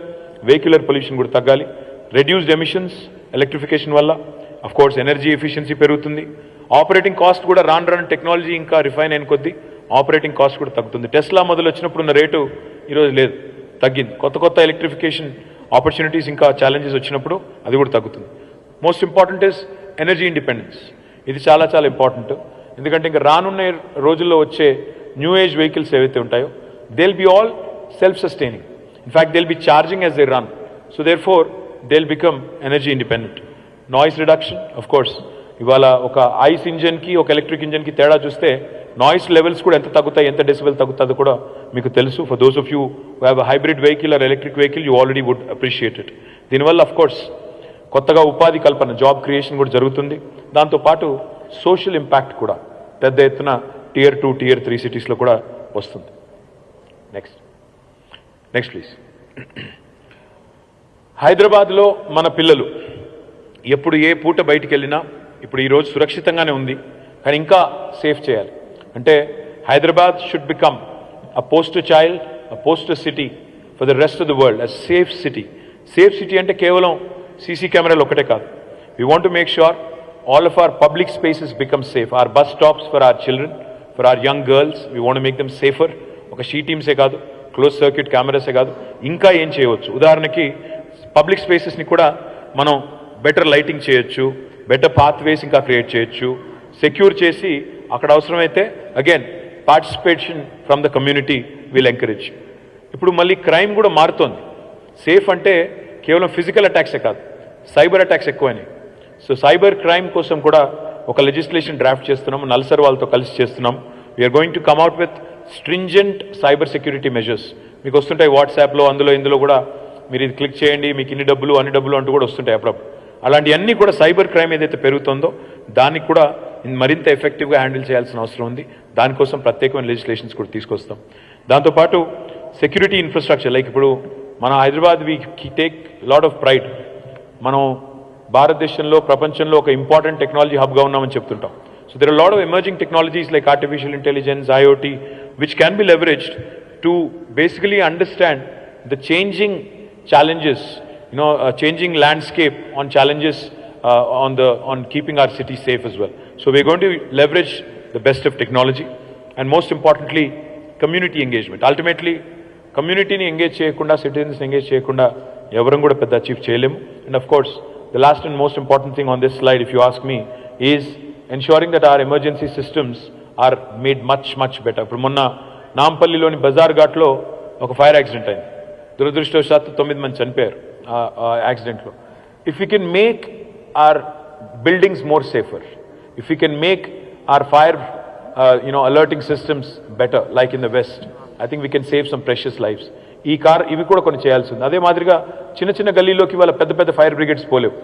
వెహిక్యులర్ పొల్యూషన్ కూడా తగ్గాలి. రెడ్యూస్డ్ ఎమిషన్స్ ఎలక్ట్రిఫికేషన్ వల్ల అఫ్ కోర్స్ ఎనర్జీ ఎఫిషియన్సీ పెరుగుతుంది. ఆపరేటింగ్ కాస్ట్ కూడా రాను టెక్నాలజీ ఇంకా రిఫైన్ అయిన కొద్దీ ఆపరేటింగ్ కాస్ట్ కూడా తగ్గుతుంది. టెస్లా మొదలు వచ్చినప్పుడు ఉన్న రేటు ఈరోజు లేదు, తగ్గింది. కొత్త ఎలక్ట్రిఫికేషన్ ఆపర్చునిటీస్ ఇంకా ఛాలెంజెస్ వచ్చినప్పుడు అది కూడా తగ్గుతుంది. Most important is energy independence. ఇది చాలా చాలా ఇంపార్టెంట్. ఎందుకంటే ఇంకా రానున్న రోజుల్లో వచ్చే న్యూ ఏజ్ వెహికల్స్ ఏవైతే ఉంటాయో they will be all self sustaining. In fact, they'll be charging as they run. So therefore, they'll become energy independent. Noise reduction, of course. ఇవాళ ఒక ఐస్ ఇంజన్కి ఒక ఎలక్ట్రిక్ ఇంజన్కి తేడా చూస్తే నాయిస్ లెవెల్స్ కూడా ఎంత తగ్గుతాయి, ఎంత డెసిబెల్ తగ్గుతుందో కూడా మీకు తెలుసు. For those of you who have a hybrid vehicle or electric vehicle you already would appreciate it. దీనివల్ల అఫ్ కోర్స్ కొత్తగా ఉపాధి కల్పన, జాబ్ క్రియేషన్ కూడా జరుగుతుంది. దాంతోపాటు సోషల్ ఇంపాక్ట్ కూడా పెద్ద ఎత్తున Tier 2, Tier 3 సిటీస్లో కూడా వస్తుంది. Next please. హైదరాబాద్లో మన పిల్లలు ఎప్పుడు ఏ పూట బయటికి వెళ్ళినా ఇప్పుడు ఈరోజు సురక్షితంగానే ఉంది, కానీ ఇంకా సేఫ్ చేయాలి. అంటే Hyderabad should become a poster child, a poster city for the rest of the world, a safe city. Safe city అంటే కేవలం సీసీ కెమెరాలు ఒకటే కాదు. We want to make sure all of our public spaces become safe. Our bus stops for our children, for our young girls, we want to make them safer. ఒక she టీమ్సే కాదు, close circuit కెమెరాసే కాదు, ఇంకా ఏం చేయవచ్చు. ఉదాహరణకి public స్పేసెస్ని కూడా మనం better lighting చేయొచ్చు, బెటర్ పాత్వేస్ ఇంకా క్రియేట్ చేయొచ్చు, సెక్యూర్ చేసి అక్కడ అవసరమైతే again participation from the community will encourage. ఇప్పుడు మళ్ళీ క్రైమ్ కూడా మారుతోంది. సేఫ్ అంటే కేవలం ఫిజికల్ అటాక్సే కాదు, సైబర్ అటాక్స్ ఎక్కువైనాయి. సో సైబర్ క్రైమ్ కోసం కూడా ఒక లెజిస్లేషన్ డ్రాఫ్ట్ చేస్తున్నాము, నల్సర్ వాళ్ళతో కలిసి చేస్తున్నాం. We're going to come out with stringent cyber security measures. మీకు వస్తుంటాయి వాట్సాప్లో, ఇందులో కూడా మీరు ఇది క్లిక్ చేయండి, మీకు ఇన్ని డబ్బులు అన్ని డబ్బులు అంటూ కూడా వస్తుంటాయి అప్పుడప్పుడు. అలాంటివన్నీ కూడా సైబర్ క్రైమ్ ఏదైతే పెరుగుతుందో దానికి కూడా మరింత ఎఫెక్టివ్గా హ్యాండిల్ చేయాల్సిన అవసరం ఉంది. దానికోసం ప్రత్యేకమైన లెజిస్లేషన్స్ కూడా తీసుకొస్తాం. దాంతోపాటు సెక్యూరిటీ ఇన్ఫ్రాస్ట్రక్చర్, లైక్ ఇప్పుడు మన Hyderabad we take lot of pride. మనం భారతదేశంలో ప్రపంచంలో ఒక ఇంపార్టెంట్ టెక్నాలజీ హబ్గా ఉన్నామని చెప్తుంటాం. So there are lot of emerging technologies like artificial intelligence, IoT, which can be leveraged to basically understand the changing challenges, changing landscape on challenges on keeping our city safe as well. So we're going to leverage the best of technology and most importantly community engagement. Ultimately community ni engage cheyakunda, citizens ni engage cheyakunda evarum kuda pedda achieve cheyalemu. And of course the last and most important thing on this slide, if you ask me, is ensuring that our emergency systems are made much better. ఇప్పుడు మొన్న నాంపల్లిలోని బజార్ ఘాట్లో ఒక fire accident అయింది. దురదృష్టవశాత్తు 9 మంది చనిపోయారు ఆ యాక్సిడెంట్లో. If you can make our buildings more safer, if you can make our fire alerting systems better like in the west, I think we can save some precious lifes. ఇవి కూడా కొన్ని చేయాల్సి ఉంది. అదే మాదిరిగా చిన్న గల్లీలోకి వాళ్ళ పెద్ద ఫైర్ బ్రిగేడ్స్ పోలేవు.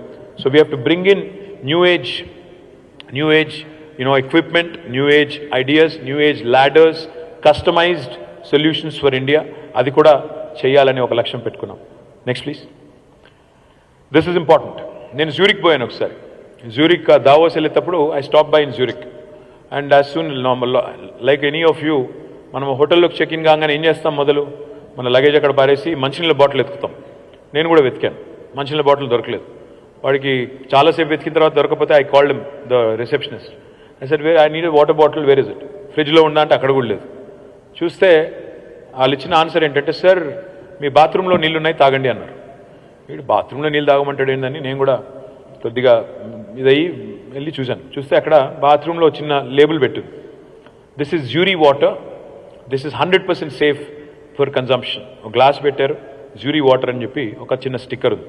So we have to bring in new age equipment, new age ideas, new age ladders, customized solutions for India. అది కూడా చేయాలని ఒక లక్ష్యం పెట్టుకున్నాం. Next please. This is important. నేను జ్యూరిక్ పోయాను ఒకసారి. జ్యూరిక్ దావోస్ వెళ్ళేటప్పుడు I stop by in Zurich and as soon like any of you, మనం హోటల్లోకి చెక్ ఇన్ కాగానే ఏం చేస్తాం, మొదలు మన లగేజ్ అక్కడ పారేసి మంచినీళ్ళ బాటిల్ ఎత్తుకుతాం. నేను కూడా వెతికాను, మంచినీళ్ళ బాటిల్ దొరకలేదు. వాడికి చాలాసేపు వెతికిన తర్వాత దొరకకపోతే I called him the receptionist. I said I need water bottle, where is it? ఫ్రిడ్జ్లో ఉందా అంటే అక్కడ కూడా లేదు. చూస్తే వాళ్ళు ఇచ్చిన ఆన్సర్ ఏంటంటే, సార్ మీ బాత్రూంలో నీళ్ళు ఉన్నాయి తాగండి అన్నారు. వీడు బాత్రూంలో నీళ్ళు తాగమంటాడు ఏంటని నేను కూడా కొద్దిగా ఇదయ్యి వెళ్ళి చూశాను. చూస్తే అక్కడ బాత్రూంలో చిన్న లేబుల్ పెట్టింది, this is jury water, this is 100% safe for consumption. ఒక గ్లాస్ పెట్టారు, జ్యూరీ వాటర్ అని చెప్పి ఒక చిన్న స్టిక్కర్ ఉంది.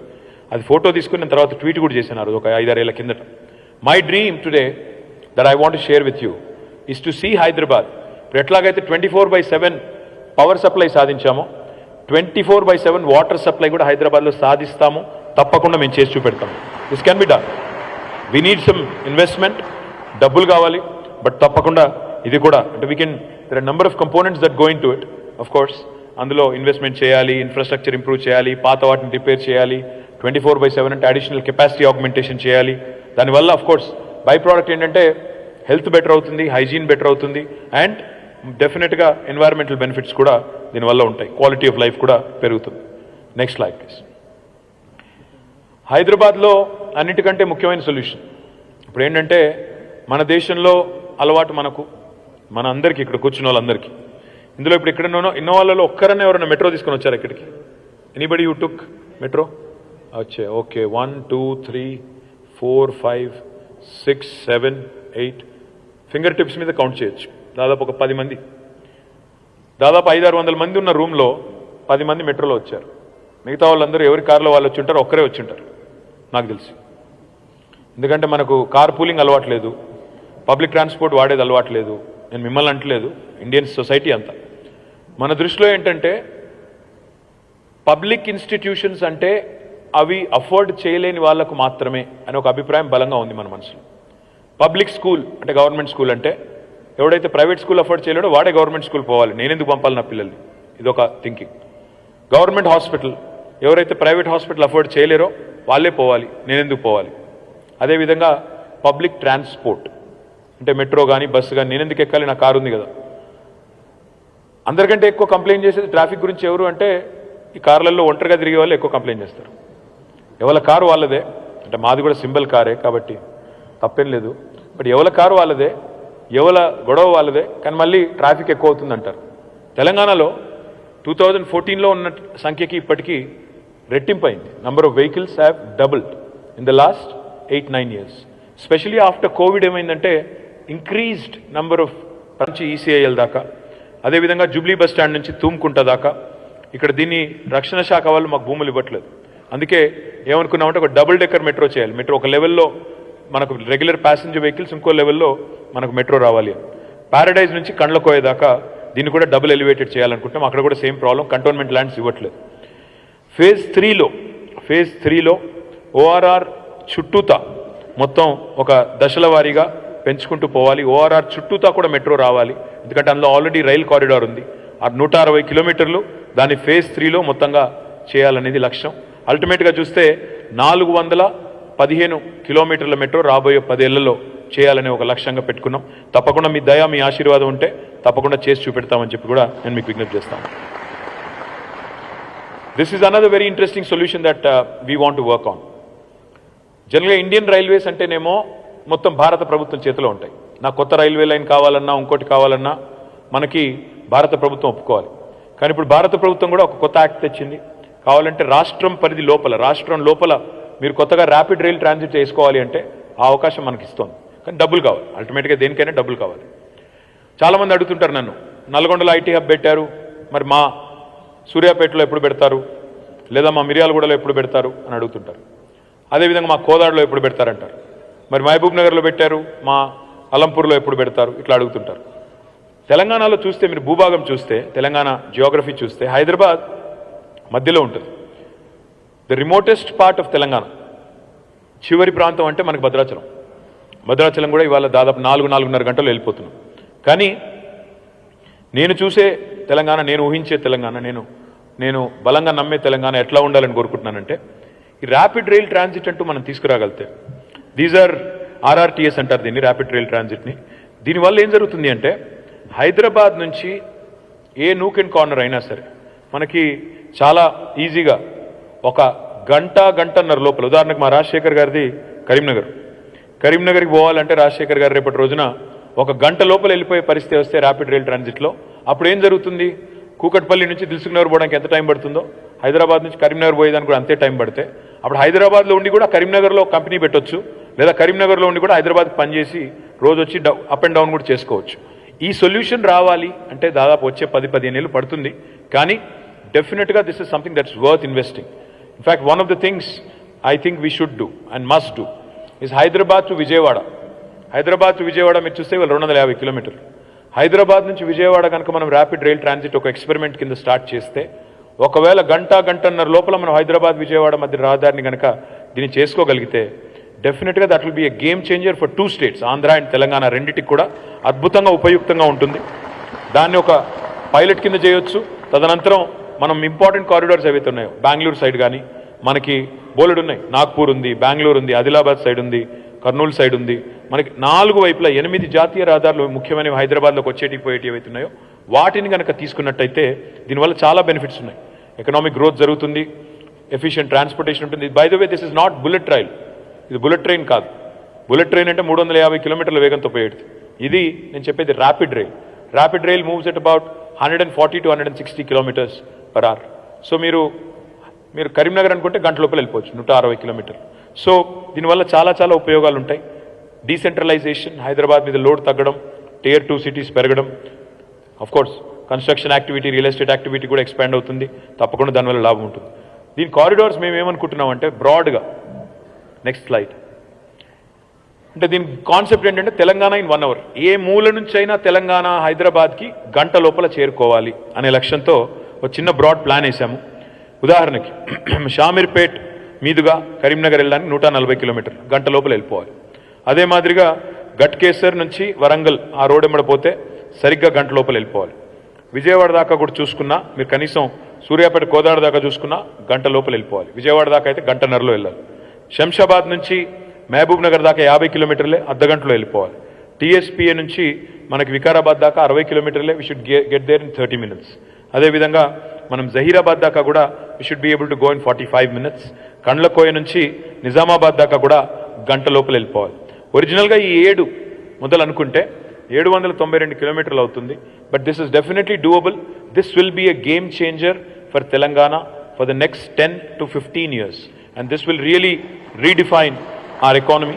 అది ఫోటో తీసుకుని నేను తర్వాత ట్వీట్ కూడా చేశాను ఆ రోజు, ఒక 5-6 ఏళ్ల కిందట. My dream today that I want share with you is to see Hyderabad. ఇప్పుడు ఎట్లాగైతే 24/7 పవర్ సప్లై సాధించామో 24/7 వాటర్ సప్లై కూడా హైదరాబాద్లో సాధిస్తాము. తప్పకుండా మేము చేసి చూపెడతాము. This can be done. We need some investment, డబ్బులు కావాలి, బట్ తప్పకుండా ఇది కూడా అంటే we can, there are number of components that going to it. Of course అందులో ఇన్వెస్ట్మెంట్ చేయాలి, ఇన్ఫ్రాస్ట్రక్చర్ ఇంప్రూవ్ చేయాలి, పాత వాటిని రిపేర్ చేయాలి, 24/7 అంటే అడిషనల్ కెపాసిటీ ఆగ్మెంటేషన్ చేయాలి. దానివల్ల ఆఫ్ కోర్స్ బై ప్రోడక్ట్ ఏంటంటే హెల్త్ బెటర్ అవుతుంది, హైజీన్ బెటర్ అవుతుంది, అండ్ డెఫినెట్గా ఎన్వైరన్మెంటల్ బెనిఫిట్స్ కూడా దీనివల్ల ఉంటాయి, క్వాలిటీ ఆఫ్ లైఫ్ కూడా పెరుగుతుంది. Next slide please. హైదరాబాద్లో అన్నిటికంటే ముఖ్యమైన సొల్యూషన్ ఇప్పుడు ఏంటంటే మన దేశంలో అలవాటు మనకు, మన అందరికీ ఇక్కడ కూర్చున్న వాళ్ళందరికీ, ఇందులో ఇప్పుడు ఇక్కడ ఇన్నోవాళ్ళలో ఒక్కరన్నా ఎవరైనా మెట్రో తీసుకొని వచ్చారు ఇక్కడికి? Anybody you took metro? వచ్చే ఓకే, 1 2 3 4 5 6 7 8 ఫింగర్ టిప్స్ మీద కౌంట్ చేయొచ్చు. దాదాపు ఒక 10 మంది, దాదాపు 500-600 మంది ఉన్న రూమ్లో 10 మంది మెట్రోలో వచ్చారు. మిగతా వాళ్ళందరూ ఎవరి కార్లో వాళ్ళు వచ్చి ఉంటారు, ఒక్కరే వచ్చి ఉంటారు నాకు తెలిసి. ఎందుకంటే మనకు కార్ పూలింగ్ అలవాట్లేదు, పబ్లిక్ ట్రాన్స్పోర్ట్ వాడేది అలవాట్లేదు. నేను మిమ్మల్ని అంటలేదు, ఇండియన్ సొసైటీ అంతా. మన దృష్టిలో ఏంటంటే పబ్లిక్ ఇన్స్టిట్యూషన్స్ అంటే అవి అఫోర్డ్ చేయలేని వాళ్లకు మాత్రమే అని ఒక అభిప్రాయం బలంగా ఉంది మన మనసులో. పబ్లిక్ స్కూల్ అంటే గవర్నమెంట్ స్కూల్ అంటే ఎవడైతే ప్రైవేట్ స్కూల్ అఫోర్డ్ చేయలేడో వాడే గవర్నమెంట్ స్కూల్ పోవాలి, నేనెందుకు పంపాలి నా పిల్లల్ని, ఇదొక థింకింగ్. గవర్నమెంట్ హాస్పిటల్ ఎవరైతే ప్రైవేట్ హాస్పిటల్ అఫోర్డ్ చేయలేరో వాళ్ళే పోవాలి, నేనెందుకు పోవాలి. అదేవిధంగా పబ్లిక్ ట్రాన్స్పోర్ట్ అంటే మెట్రో కానీ బస్సు కానీ నేనెందుకు ఎక్కాలి, నా కారు ఉంది కదా. అందరికంటే ఎక్కువ కంప్లైంట్ చేసేది ట్రాఫిక్ గురించి ఎవరు అంటే ఈ కార్లలో ఒంటరిగా తిరిగే వాళ్ళు ఎక్కువ కంప్లైంట్ చేస్తారు. ఎవరి కారు వాళ్ళదే, అంటే మాది కూడా సింబల్ కారే కాబట్టి తప్పేం లేదు, బట్ ఎవరి కారు వాళ్ళదే, ఎవరి గొడవ వాళ్ళదే, కానీ మళ్ళీ ట్రాఫిక్ ఎక్కువ అవుతుంది అంటారు. తెలంగాణలో 2014లో ఉన్న సంఖ్యకి ఇప్పటికీ రెట్టింపు అయింది. Number of vehicles have doubled in the last 8-9 years. Especially after Covid ఏమైందంటే ఇంక్రీజ్డ్ నంబర్ ఆఫ్ నుంచి ఈసీఐఎల్ దాకా, అదేవిధంగా జూబ్లీ బస్ స్టాండ్ నుంచి తూమ్కుంట దాకా. ఇక్కడ దీన్ని రక్షణ శాఖ వాళ్ళు మాకు భూములు ఇవ్వట్లేదు. అందుకే ఏమనుకున్నామంటే ఒక డబుల్ డెక్కర్ మెట్రో చేయాలి. మెట్రో ఒక లెవెల్లో మనకు రెగ్యులర్ ప్యాసింజర్ వెహికల్స్, ఇంకో లెవెల్లో మనకు మెట్రో రావాలి. ప్యారడైజ్ నుంచి కండ్లకోయ దాకా దీన్ని కూడా డబుల్ ఎలివేటెడ్ చేయాలనుకుంటాం. అక్కడ కూడా సేమ్ ప్రాబ్లం, కంటోన్మెంట్ ల్యాండ్స్ ఇవ్వట్లేదు. ఫేజ్ 3లో ఓఆర్ఆర్ చుట్టూతా మొత్తం ఒక దశల వారీగా పెంచుకుంటూ పోవాలి. ఓఆర్ఆర్ చుట్టూతా కూడా మెట్రో రావాలి, ఎందుకంటే అందులో ఆల్రెడీ రైల్ కారిడార్ ఉంది. ఆ 160 కిలోమీటర్లు దాన్ని ఫేజ్ 3లో మొత్తంగా చేయాలనేది లక్ష్యం. అల్టిమేట్గా చూస్తే 415 కిలోమీటర్ల మెట్రో రాబోయే 10 ఏళ్లలో చేయాలనే ఒక లక్ష్యంగా పెట్టుకున్నాం. తప్పకుండా మీ దయ, మీ ఆశీర్వాదం ఉంటే తప్పకుండా చేసి చూపెడతామని చెప్పి కూడా నేను మీకు విజ్ఞప్తి చేస్తాను. This is another very interesting solution that we want to work on. జనరల్గా ఇండియన్ రైల్వేస్ అంటేనేమో మొత్తం భారత ప్రభుత్వం చేతిలో ఉంటాయి. నాకు కొత్త రైల్వే లైన్ కావాలన్నా, ఇంకోటి కావాలన్నా మనకి భారత ప్రభుత్వం ఒప్పుకోవాలి. కానీ ఇప్పుడు భారత ప్రభుత్వం కూడా ఒక కొత్త యాక్ట్ తెచ్చింది. కావాలంటే రాష్ట్రం పరిధి లోపల, రాష్ట్రం లోపల మీరు కొత్తగా ర్యాపిడ్ రైల్ ట్రాన్సిట్ చేసుకోవాలి అంటే ఆ అవకాశం మనకి ఇస్తుంది. కానీ డబ్బులు కావాలి, అల్టిమేట్గా దేనికైనా డబ్బులు కావాలి. చాలామంది అడుగుతుంటారు నన్ను, నల్గొండలో ఐటీ హబ్ పెట్టారు, మరి మా సూర్యాపేటలో ఎప్పుడు పెడతారు, లేదా మా మిర్యాలగూడలో ఎప్పుడు పెడతారు అని అడుగుతుంటారు. అదేవిధంగా మా కోదాడలో ఎప్పుడు పెడతారంటారు. మరి మహబూబ్ నగర్లో పెట్టారు, మా అలంపూర్లో ఎప్పుడు పెడతారు, ఇట్లా అడుగుతుంటారు. తెలంగాణలో చూస్తే, మీరు భూభాగం చూస్తే, తెలంగాణ జియోగ్రఫీ చూస్తే హైదరాబాద్ మధ్యలో ఉంటుంది. The remotest part of Telangana చివరి ప్రాంతం అంటే మనకు భద్రాచలం. భద్రాచలం కూడా ఇవాళ దాదాపు 4-4.5 గంటలు వెళ్ళిపోతున్నాం. కానీ నేను చూసే తెలంగాణ, నేను ఊహించే తెలంగాణ, నేను బలంగా నమ్మే తెలంగాణ ఎట్లా ఉండాలని కోరుకుంటున్నానంటే, ఈ ర్యాపిడ్ రైల్ ట్రాన్సిట్ అంటూ మనం తీసుకురాగలితే, దీస్ ఆర్ ఆర్ఆర్టీఎస్ అంటారు దీన్ని, ర్యాపిడ్ రైల్ ట్రాన్సిట్ని. దీనివల్ల ఏం జరుగుతుంది అంటే హైదరాబాద్ నుంచి ఏ నూక్ అండ్ కార్నర్ అయినా సరే మనకి చాలా ఈజీగా ఒక గంటన్నర లోపల, ఉదాహరణకు మా రాజశేఖర్ గారిది కరీంనగర్కి పోవాలంటే రాజశేఖర్ గారు రేపటి రోజున 1 గంట లోపల వెళ్ళిపోయే పరిస్థితి వస్తే ర్యాపిడ్ రైల్ ట్రాన్సిట్లో, అప్పుడు ఏం జరుగుతుంది, కూకట్పల్లి నుంచి దిల్సుఖ్నగర్ పోవడానికి ఎంత టైం పడుతుందో హైదరాబాద్ నుంచి కరీంనగర్ పోయేదానికి కూడా అంతే టైం పడితే, అప్పుడు హైదరాబాద్లో ఉండి కూడా కరీంనగర్లో కంపెనీ పెట్టొచ్చు, లేదా కరీంనగర్లో ఉండి కూడా హైదరాబాద్కి పనిచేసి రోజు వచ్చి అప్ అండ్ డౌన్ కూడా చేసుకోవచ్చు. ఈ సొల్యూషన్ రావాలి అంటే దాదాపు వచ్చే 10-15 ఏళ్ళు పడుతుంది. కానీ డెఫినెట్గా this is something that's worth investing. In fact one of the things I think we should do and must do is Hyderabad to Vijayawada. Hyderabad to Vijayawada మీరు చూస్తే 250 కిలోమీటర్లు. హైదరాబాద్ నుంచి విజయవాడ కనుక మనం ర్యాపిడ్ రైల్ ట్రాన్సిట్ ఒక ఎక్స్పెరిమెంట్ కింద స్టార్ట్ చేస్తే ఒకవేళ గంటన్నర లోపల మనం హైదరాబాద్ విజయవాడ మధ్య రహదారిని కనుక దీన్ని చేసుకోగలిగితే డెఫినెట్గా that will be a game changer for 2 states, Andhra and Telangana రెండింటికి కూడా అద్భుతంగా ఉపయుక్తంగా ఉంటుంది. దాన్ని ఒక పైలట్ కింద చేయొచ్చు. తదనంతరం మనం ఇంపార్టెంట్ కారిడార్స్ ఏవైతే ఉన్నాయో బెంగళూరు సైడ్ కానీ మనకి బోలెడు ఉన్నాయి, నాగ్పూర్ ఉంది, బెంగళూరు ఉంది, ఆదిలాబాద్ సైడ్ ఉంది, కర్నూలు సైడ్ ఉంది. మనకి 4 వైపులా 8 జాతీయ రహదారులు ముఖ్యమైనవి హైదరాబాద్లోకి వచ్చేటి పోయేటి ఏవైతే ఉన్నాయో వాటిని కనుక తీసుకున్నట్టయితే దీనివల్ల చాలా బెనిఫిట్స్ ఉన్నాయి. ఎకనామిక్ గ్రోత్ జరుగుతుంది, ఎఫిషియెంట్ ట్రాన్స్పోర్టేషన్ ఉంటుంది. By the way this is not bullet rail, ఇది బుల్లెట్ ట్రైన్ కాదు. బుల్లెట్ ట్రైన్ అంటే 350 కిలోమీటర్ల వేగంతో పోయేది. ఇది నేను చెప్పేది rapid rail. Rapid rail moves at about 140 to 160 kilometres per hour. So మీరు కరీంనగర్ అనుకుంటే గంట లోపల వెళ్ళిపోవచ్చు 160 కిలోమీటర్లు. సో దీనివల్ల చాలా ఉపయోగాలు ఉంటాయి. డీసెంట్రలైజేషన్, హైదరాబాద్ మీద లోడ్ తగ్గడం, Tier 2 సిటీస్ పెరగడం, of course construction activity, real estate activity కూడా ఎక్స్పాండ్ అవుతుంది. తప్పకుండా దానివల్ల లాభం ఉంటుంది. దీని కారిడార్స్ మేము ఏమనుకుంటున్నామంటే బ్రాడ్గా, నెక్స్ట్ స్లైడ్, అంటే దీని కాన్సెప్ట్ ఏంటంటే తెలంగాణ ఇన్ 1 hour, ఏ మూల నుంచి అయినా తెలంగాణ హైదరాబాద్కి గంట లోపల చేరుకోవాలి అనే లక్ష్యంతో ఒక చిన్న బ్రాడ్ ప్లాన్ వేసాము. ఉదాహరణకి షామీర్పేట్ మీదుగా కరీంనగర్ వెళ్ళడానికి 140 కిలోమీటర్లు గంట లోపల వెళ్ళిపోవాలి. అదే మాదిరిగా గట్కేసర్ నుంచి వరంగల్ ఆ రోడ్ ఎమ్మడిపోతే సరిగ్గా గంట లోపల వెళ్ళిపోవాలి. విజయవాడ దాకా కూడా చూసుకున్నా మీరు కనీసం సూర్యాపేట కోదాడ దాకా చూసుకున్నా గంట లోపల వెళ్ళిపోవాలి. విజయవాడ దాకా అయితే గంటన్నరలో వెళ్ళాలి. శంషాబాద్ నుంచి మహబూబ్ నగర్ దాకా 50 కిలోమీటర్లే, అర్ధగంటలో వెళ్ళిపోవాలి. టీఎస్పీఏ నుంచి మనకి వికారాబాద్ దాకా 60 కిలోమీటర్లే, we should get there in 30 minutes. అదేవిధంగా మనం జహీరాబాద్ దాకా కూడా we should be able to go in 45 minutes. Kandlakoya నుంచి నిజామాబాద్ దాకా కూడా గంట లోపల వెళ్ళిపోవాలి. ఒరిజినల్గా ఈ 7 మొదలు అనుకుంటే 792 కిలోమీటర్లు అవుతుంది. But this is definitely doable. This will be a game changer for Telangana for the next 10 to 15 years. And this will really redefine our economy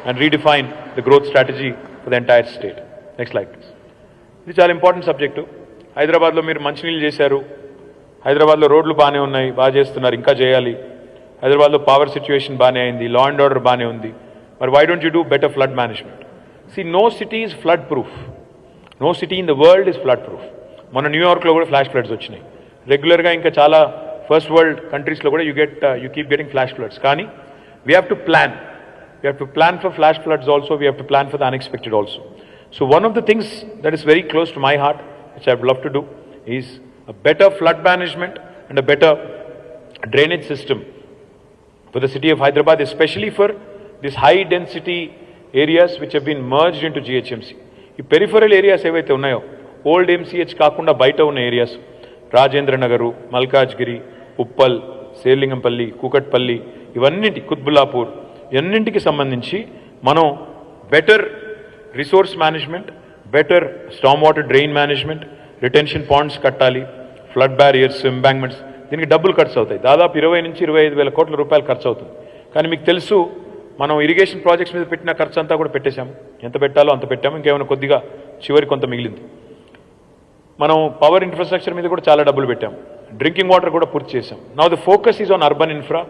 and redefine the growth strategy for the entire state. Next slide, please. ఇది చాలా important subject. హైదరాబాద్లో మీరు మంచినీళ్ళు చేశారు, హైదరాబాద్లో రోడ్లు బాగానే ఉన్నాయి, బాగా చేస్తున్నారు, ఇంకా చేయాలి. హైదరాబాద్లో పవర్ సిచ్యువేషన్ బాగానే అయింది, లా అండ్ ఆర్డర్ బాగానే ఉంది. మరి why don't you do better flood management? See, no city is flood proof. No city in the world is flood proof. మన న్యూయార్క్లో కూడా ఫ్లాష్ ఫ్లడ్స్ వచ్చినాయి. రెగ్యులర్గా ఇంకా చాలా ఫస్ట్ వరల్డ్ కంట్రీస్లో కూడా you keep getting flash floods. కానీ we have to plan. We have to plan for flash floods also. We have to plan for the unexpected also. So one of the things that is very close to my heart, which I would love to do, is a better flood management and a better drainage system for the city of Hyderabad, especially for these high density areas which have been merged into GHMC. ఈ peripheral areas ఏవైతే ఉన్నాయో, old MCH కాకుండా బయట ఉన్న areas, Rajendra Nagar, Malkajgiri, Uppal, Serilingampally, Kukatpally, ఇవన్నింటి, కుత్బుల్లాపూర్, ఇవన్నింటికి సంబంధించి మనం better resource management, better storm water drain management, retention ponds కట్టాలి, ఫ్లడ్ బ్యారియర్స్, ఎంబాంక్మెంట్స్, దీనికి డబ్బులు ఖర్చు అవుతాయి. దాదాపు 20 నుంచి 25 వేల కోట్ల రూపాయలు ఖర్చు అవుతుంది. కానీ మీకు తెలుసు మనం ఇరిగేషన్ ప్రాజెక్ట్స్ మీద పెట్టిన ఖర్చు అంతా కూడా పెట్టేశాము. ఎంత పెట్టాలో అంత పెట్టాము, ఇంకేమైనా కొద్దిగా చివరి కొంత మిగిలింది. మనం పవర్ ఇన్ఫ్రాస్ట్రక్చర్ మీద కూడా చాలా డబ్బులు పెట్టాము. డ్రింకింగ్ వాటర్ కూడా పూర్తి చేశాం. Now the focus is on urban infra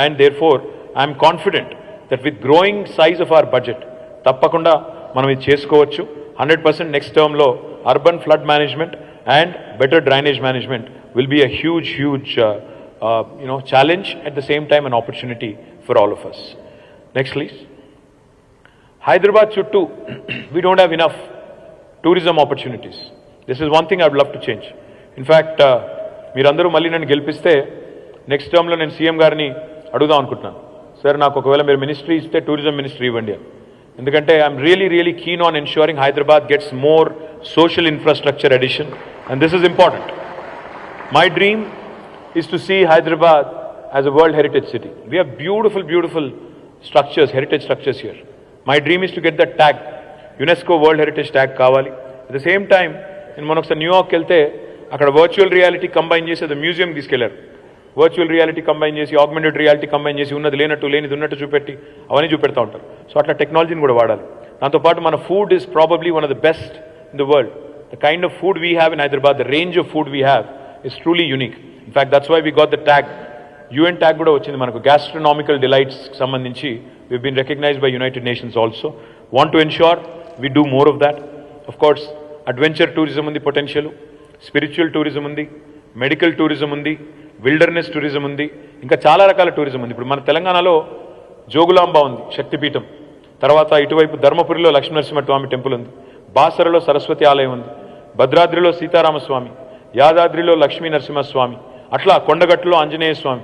and therefore I'm confident that with growing size of our budget తప్పకుండా మనం ఇది చేసుకోవచ్చు. 100% నెక్స్ట్ టర్మ్లో urban flood management and better drainage management will be a huge challenge, at the same time an opportunity for all of us. Next please. Hyderabad చుట్టూ we don't have enough tourism opportunities. This is one thing I would love to change. In fact మీరందరూ మళ్ళీ నన్ను గెలిపిస్తే next టర్మ్లో నేను CM గారిని అడుగుదాం అనుకుంటున్నాను, సార్ నాకు ఒకవేళ మీరు మినిస్ట్రీ ఇస్తే టూరిజం మినిస్ట్రీ ఇవ్వండి. ఎందుకంటే I'm really keen on ensuring Hyderabad gets more social infrastructure addition, and this is important. My dream is to see Hyderabad as a World Heritage City. We have beautiful structures, heritage structures here. My dream is to get that tag, UNESCO World Heritage tag kavali. At the same time, in మనం ఒకసారి New York వెళ్తే అక్కడ virtual reality combine చేసి అది museum తీసుకెళ్లారు. Virtual reality combine చేసి, augmented reality combine చేసి, ఉన్నది లేనట్టు లేనిది ఉన్నట్టు చూపెట్టి అవన్నీ చూపెడతా ఉంటారు. సో అట్లా టెక్నాలజీని కూడా వాడాలి. దాంతోపాటు మన food is probably one of the best in the world. The kind of food we have in Hyderabad, the range of food we have is truly unique. In fact that's why we got the tag, UN tag కూడా వచ్చింది మనకు. గ్యాస్ట్రోనామికల్ డిలైట్స్కి సంబంధించి we've been recognized by United Nations also. Want to ensure we do more of that. Of course, adventure tourism undi potential, spiritual tourism undi, medical tourism undi, wilderness tourism undi, ఇంకా చాలా రకాల tourism ఉంది. ఇప్పుడు మన తెలంగాణలో జోగులాంబ ఉంది శక్తిపీఠం, తర్వాత ఇటువైపు ధర్మపురిలో లక్ష్మీనరసింహస్వామి టెంపుల్ ఉంది, బాసరలో సరస్వతి ఆలయం ఉంది, భద్రాద్రిలో సీతారామస్వామి, యాదాద్రిలో లక్ష్మీ నరసింహస్వామి, అట్లా కొండగట్టులో ఆంజనేయ స్వామి.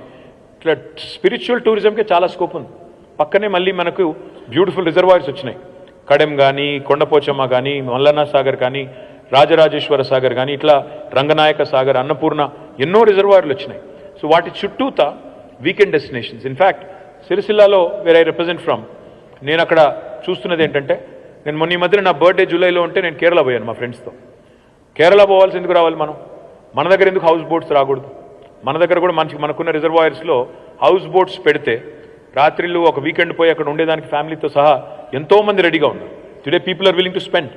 ఇట్లా స్పిరిచువల్ టూరిజంకి చాలా స్కోప్ ఉంది. పక్కనే మళ్ళీ మనకు బ్యూటిఫుల్ రిజర్వాయర్స్ వచ్చినాయి. కడెం కానీ, కొండపోచమ్మ కానీ, మల్లన్న సాగర్ కానీ, రాజరాజేశ్వర సాగర్ కానీ, ఇట్లా రంగనాయక సాగర్, అన్నపూర్ణ, ఎన్నో రిజర్వాయర్లు వచ్చినాయి. సో వాటి చుట్టూత వీకెండ్ డెస్టినేషన్స్. ఇన్ఫ్యాక్ట్ సిరిసిల్లాలో వేర్ ఐ రిప్రజెంట్ ఫ్రమ్, నేను అక్కడ చూస్తున్నది ఏంటంటే, నేను మొన్న ఈ మధ్యన నా బర్త్డే జూలైలో ఉంటే నేను కేరళ పోయాను మా ఫ్రెండ్స్తో. కేరళ పోవాల్సి ఎందుకు రావాలి మనం? మన దగ్గర ఎందుకు హౌస్ బోట్స్ రాకూడదు? మన దగ్గర కూడా మనకున్న రిజర్వాయర్స్లో హౌస్ బోట్స్ పెడితే రాత్రిళ్ళు ఒక వీకెండ్ పోయి అక్కడ ఉండేదానికి ఫ్యామిలీతో సహా ఎంతో మంది రెడీగా ఉన్నారు. Today people are willing to spend.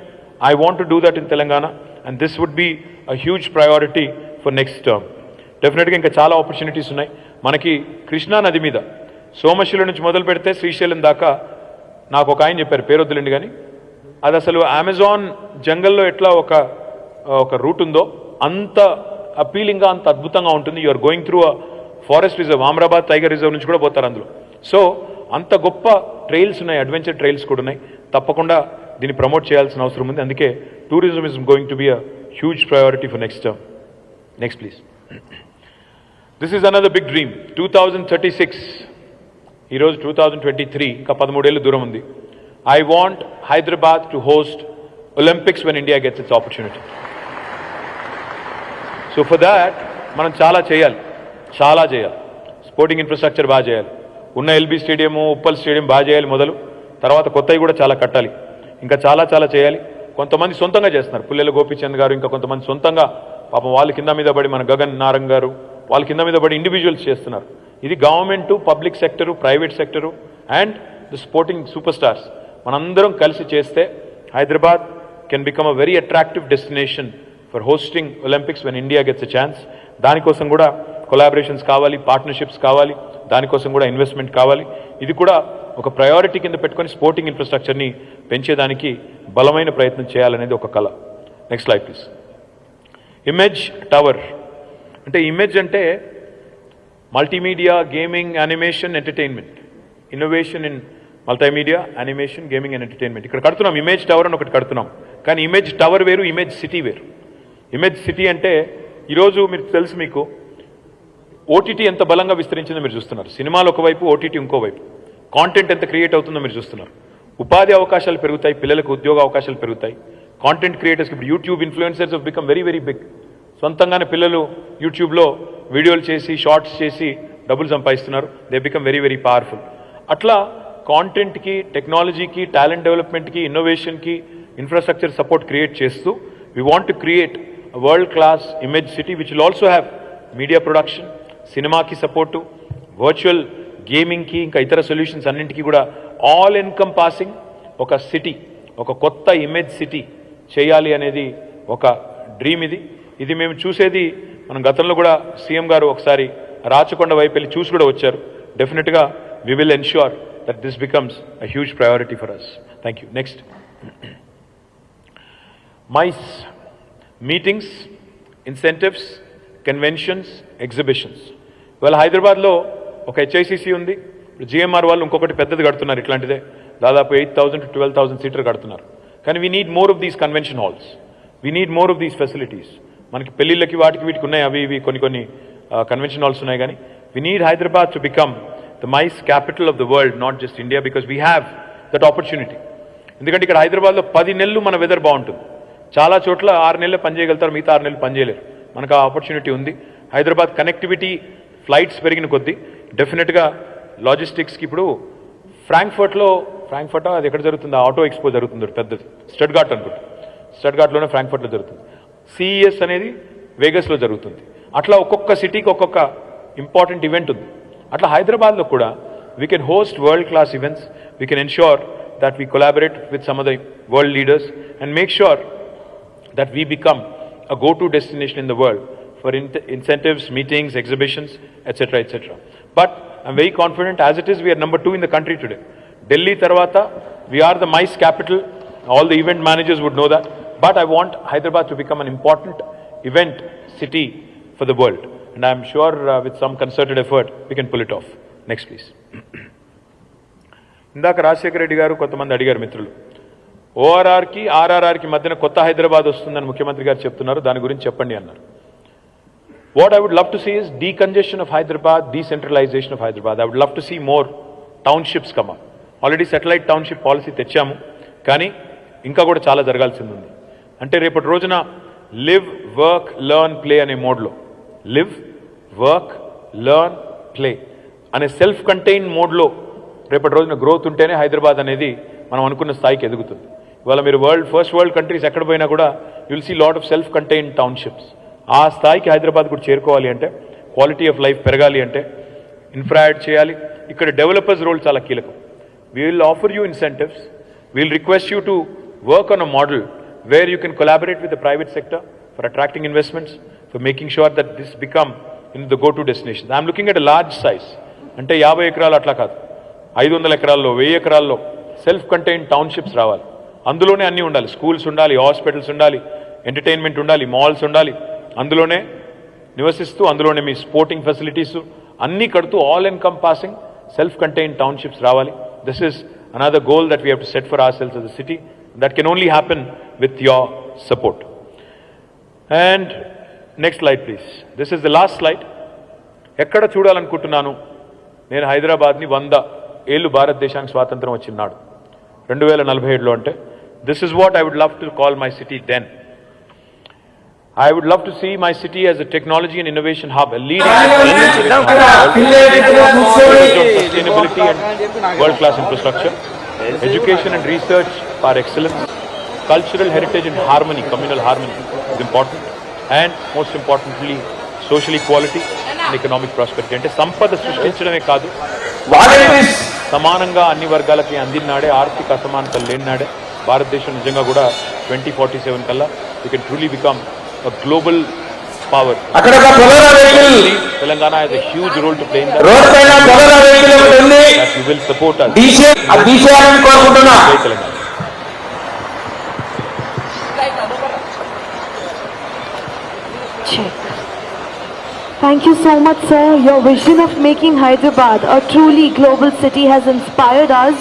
I want to do that in Telangana and this would be a huge priority for next term. డెఫినెట్గా ఇంకా చాలా ఆపర్చునిటీస్ ఉన్నాయి మనకి. కృష్ణా నది మీద సోమశిల నుంచి మొదలు పెడితే శ్రీశైలం దాకా నాకు ఒక ఆయన చెప్పారు, పేరు వద్దులేండి కానీ, అది అసలు అమెజాన్ జంగల్లో ఎట్లా ఒక రూట్ ఉందో అంత అపీలింగ్గా, అంత అద్భుతంగా ఉంటుంది. You are going through a forest reserve, Amrabad tiger reserve నుంచి కూడా పోతారు అందులో. సో అంత గొప్ప ట్రైల్స్ ఉన్నాయి, అడ్వెంచర్ ట్రైల్స్ కూడా ఉన్నాయి. తప్పకుండా దీన్ని ప్రమోట్ చేయాల్సిన అవసరం ఉంది. అందుకే tourism is going to be a huge priority for next term. Next please. This is another big dream. 2036, ఈరోజు 2023, ఇంకా 13 ఏళ్ళు దూరం ఉంది. I want Hyderabad to host Olympics when India gets its opportunity. So for that మనం చాలా చేయాలి. Sporting infrastructure బాగా చేయాలి. ఉన్న ఎల్బీ స్టేడియము, ఉప్పల్ స్టేడియం బాగా చేయాలి మొదలు. తర్వాత కొత్తవి కూడా చాలా కట్టాలి. ఇంకా చాలా చేయాలి. కొంతమంది సొంతంగా చేస్తున్నారు, పుల్లెల గోపీచంద్ గారు, ఇంకా కొంతమంది సొంతంగా పాపం వాళ్ళ కింద మీద పడి, మన గగన్ నారంగ్ గారు వాళ్ళ కింద మీద పడి ఇండివిజువల్స్ చేస్తున్నారు. ఇది government, public sector, private sector and the sporting super stars మనందరం కలిసి చేస్తే Hyderabad can become a very attractive destination for hosting Olympics when India gets a chance. దానికోసం కూడా కొలాబరేషన్స్ కావాలి, పార్ట్నర్షిప్స్ కావాలి, దానికోసం కూడా ఇన్వెస్ట్మెంట్ కావాలి. ఇది కూడా ఒక ప్రయారిటీ కింద పెట్టుకొని స్పోర్టింగ్ ఇన్ఫ్రాస్ట్రక్చర్ని పెంచేదానికి బలమైన ప్రయత్నం చేయాలనేది ఒక కళ. Next slide please. Image tower అంటే, ఇమేజ్ అంటే multimedia, gaming, animation, entertainment, innovation in multimedia, animation, gaming and entertainment. ఇక్కడ కడుతున్నాం ఇమేజ్ టవర్ అని ఒకటి కడుతున్నాం. కానీ ఇమేజ్ టవర్ వేరు, ఇమేజ్ సిటీ వేరు. ఇమేజ్ సిటీ అంటే ఈరోజు మీరు తెలుసు, మీకు ఓటీటీ ఎంత బలంగా విస్తరించిందో మీరు చూస్తున్నారు. సినిమాలు ఒకవైపు, ఓటీటీ ఇంకోవైపు. కాంటెంట్ ఎంత క్రియేట్ అవుతుందో మీరు చూస్తున్నారు. ఉపాధి అవకాశాలు పెరుగుతాయి, పిల్లలకు ఉద్యోగ అవకాశాలు పెరుగుతాయి. కాంటెంట్ క్రియేటర్స్కి ఇప్పుడు YouTube influencers have become very big. సొంతంగానే పిల్లలు యూట్యూబ్లో వీడియోలు చేసి, షార్ట్స్ చేసి డబ్బులు సంపాదిస్తున్నారు. They become very powerful. అట్లా కాంటెంట్కి, టెక్నాలజీకి, టాలెంట్ డెవలప్మెంట్కి, ఇన్నోవేషన్కి ఇన్ఫ్రాస్ట్రక్చర్ సపోర్ట్ క్రియేట్ చేస్తూ we want to create world class image city which will also have media production, సినిమాకి సపోర్టు, వర్చువల్ గేమింగ్కి, ఇంకా ఇతర సొల్యూషన్స్ అన్నింటికీ కూడా ఆల్ ఎన్కంపాసింగ్ ఒక సిటీ, ఒక కొత్త ఇమేజ్ సిటీ చేయాలి అనేది ఒక డ్రీమ్. ఇది మేము చూసేది, మనం గతంలో కూడా సీఎం గారు ఒకసారి రాచకొండ వైపు వెళ్ళి చూసి కూడా వచ్చారు. డెఫినెట్గా we will ensure that this becomes a huge priority for us. Thank you. Next. MICE meetings, incentives, conventions, exhibitions. ఇవాళ హైదరాబాద్లో ఒక HICC ఉంది. GMR వాళ్ళు ఇంకొకటి పెద్దది కడుతున్నారు, ఇట్లాంటిదే దాదాపు 8,000 to 12,000 సీటర్ కడుతున్నారు. కానీ we need more of these convention halls, we need more of these facilities. మనకి పెళ్లిళ్ళకి వాటికి వీటికి ఉన్నాయి, అవి ఇవి కొన్ని కన్వెన్షన్ హాల్స్ ఉన్నాయి. కానీ we need Hyderabad to become the MICE capital of the world, not just India, because we have that opportunity. ఎందుకంటే ఇక్కడ హైదరాబాద్లో 10 నెలలు మన వెదర్ బాగుంటుంది. చాలా చోట్ల 6 నెలలు పనిచేయగలుగుతారు, మిగతా 6 నెలలు పనిచేయలేరు. మనకు ఆ ఆపర్చునిటీ ఉంది. హైదరాబాద్ కనెక్టివిటీ, ఫ్లైట్స్ పెరిగిన కొద్దీ డెఫినెట్గా లాజిస్టిక్స్కి ఇప్పుడు ఫ్రాంక్ఫర్ట్ అది ఎక్కడ జరుగుతుంది, ఆటో ఎక్స్పో జరుగుతుంది పెద్దది, స్టడ్గార్ట్ అనుకుంటా, స్టడ్గార్ట్లోనే ఫ్రాంక్ఫర్ట్లో జరుగుతుంది. CES అనేది వేగస్లో జరుగుతుంది. అట్లా ఒక్కొక్క సిటీకి ఒక్కొక్క ఇంపార్టెంట్ ఈవెంట్ ఉంది. అట్లా హైదరాబాద్లో కూడా we can host world-class events. We can ensure that we collaborate with some of the world leaders and make sure that we become a go-to destination in the world for incentives, meetings, exhibitions, etc., etc. But I'm very confident, as it is, we are number 2 in the country today. Delhi Tarvata, we are the MICE capital. All the event managers would know that. But I want Hyderabad to become an important event city for the world. And I'm sure with some concerted effort, we can pull it off. Next, please. ఇందాక రాజశేఖర రెడ్డి గారు కొంతమంది అడిగారు మిత్రులు, ఓఆర్ఆర్కి ఆర్ఆర్ఆర్కి మధ్యన కొత్త హైదరాబాద్ వస్తుందని ముఖ్యమంత్రి గారు చెప్తున్నారు, దాని గురించి చెప్పండి అన్నారు. What I would love to see is decongestion of Hyderabad, decentralization of Hyderabad. I would love to see more townships come up. Already satellite township policy తెచ్చాము, కానీ ఇంకా కూడా చాలా జరగాల్సింది ఉంది. అంటే రేపటి రోజున లివ్ వర్క్ లెర్న్ ప్లే అనే మోడ్లో, లివ్ వర్క్ లెర్న్ ప్లే అనే సెల్ఫ్ కంటైన్ మోడ్లో రేపటి రోజున గ్రోత్ ఉంటేనే హైదరాబాద్ అనేది మనం అనుకున్న స్థాయికి ఎదుగుతుంది. ఇవాళ మీరు ఫస్ట్ వరల్డ్ కంట్రీస్ ఎక్కడ పోయినా కూడా you'll see lot of self contain townships. ఆ స్థాయికి హైదరాబాద్ కూడా చేరుకోవాలి అంటే, క్వాలిటీ ఆఫ్ లైఫ్ పెరగాలి అంటే ఇన్ఫ్రా యాడ్ చేయాలి. ఇక్కడ డెవలపర్స్ రోల్ చాలా కీలకం. We will offer you incentives, we'll request you to work on a model where you can collaborate with the private sector for attracting investments, for making sure that this become in the go to destination. I'm looking at a large size. అంటే 50 ఎకరాలు అట్లా కాదు, 500 ఎకరాల్లో 1000 ఎకరాల్లో self contain townships రావాలి. అందులోనే అన్నీ ఉండాలి, స్కూల్స్ ఉండాలి, హాస్పిటల్స్ ఉండాలి, ఎంటర్టైన్మెంట్ ఉండాలి, మాల్స్ ఉండాలి. అందులోనే నివసిస్తూ అందులోనే మీ స్పోర్టింగ్ ఫెసిలిటీస్ అన్నీ కడుతూ all encompassing self contain townships రావాలి. This is another goal that we have to set for ourselves as a city. That can only happen with your support. And next slide please. This is the last slide. ఎక్కడ చూడాలనుకుంటున్నాను నేను హైదరాబాద్ని 100 ఏళ్ళు భారతదేశానికి స్వాతంత్రం వచ్చినాడు 2047లో అంటే this is what I would love to call my city then. I would love to see my city as a technology and innovation hub, a leading sustainability and world-class infrastructure, education and research are excellence, cultural heritage and harmony, communal harmony is important, and most importantly, social equality and economic prosperity. అంటే సంపద సృష్టించడమే కాదు, సమానంగా అన్ని వర్గాలకి అందినాడే, ఆర్థిక అసమానతలు లేనినాడే భారతదేశం నిజంగా కూడా 2047 కల్లా we can truly become a global power. Telangana has a huge role to play in that. That you will support us. Check. Thank you so much, sir. Your vision of making Hyderabad a truly global city has inspired us.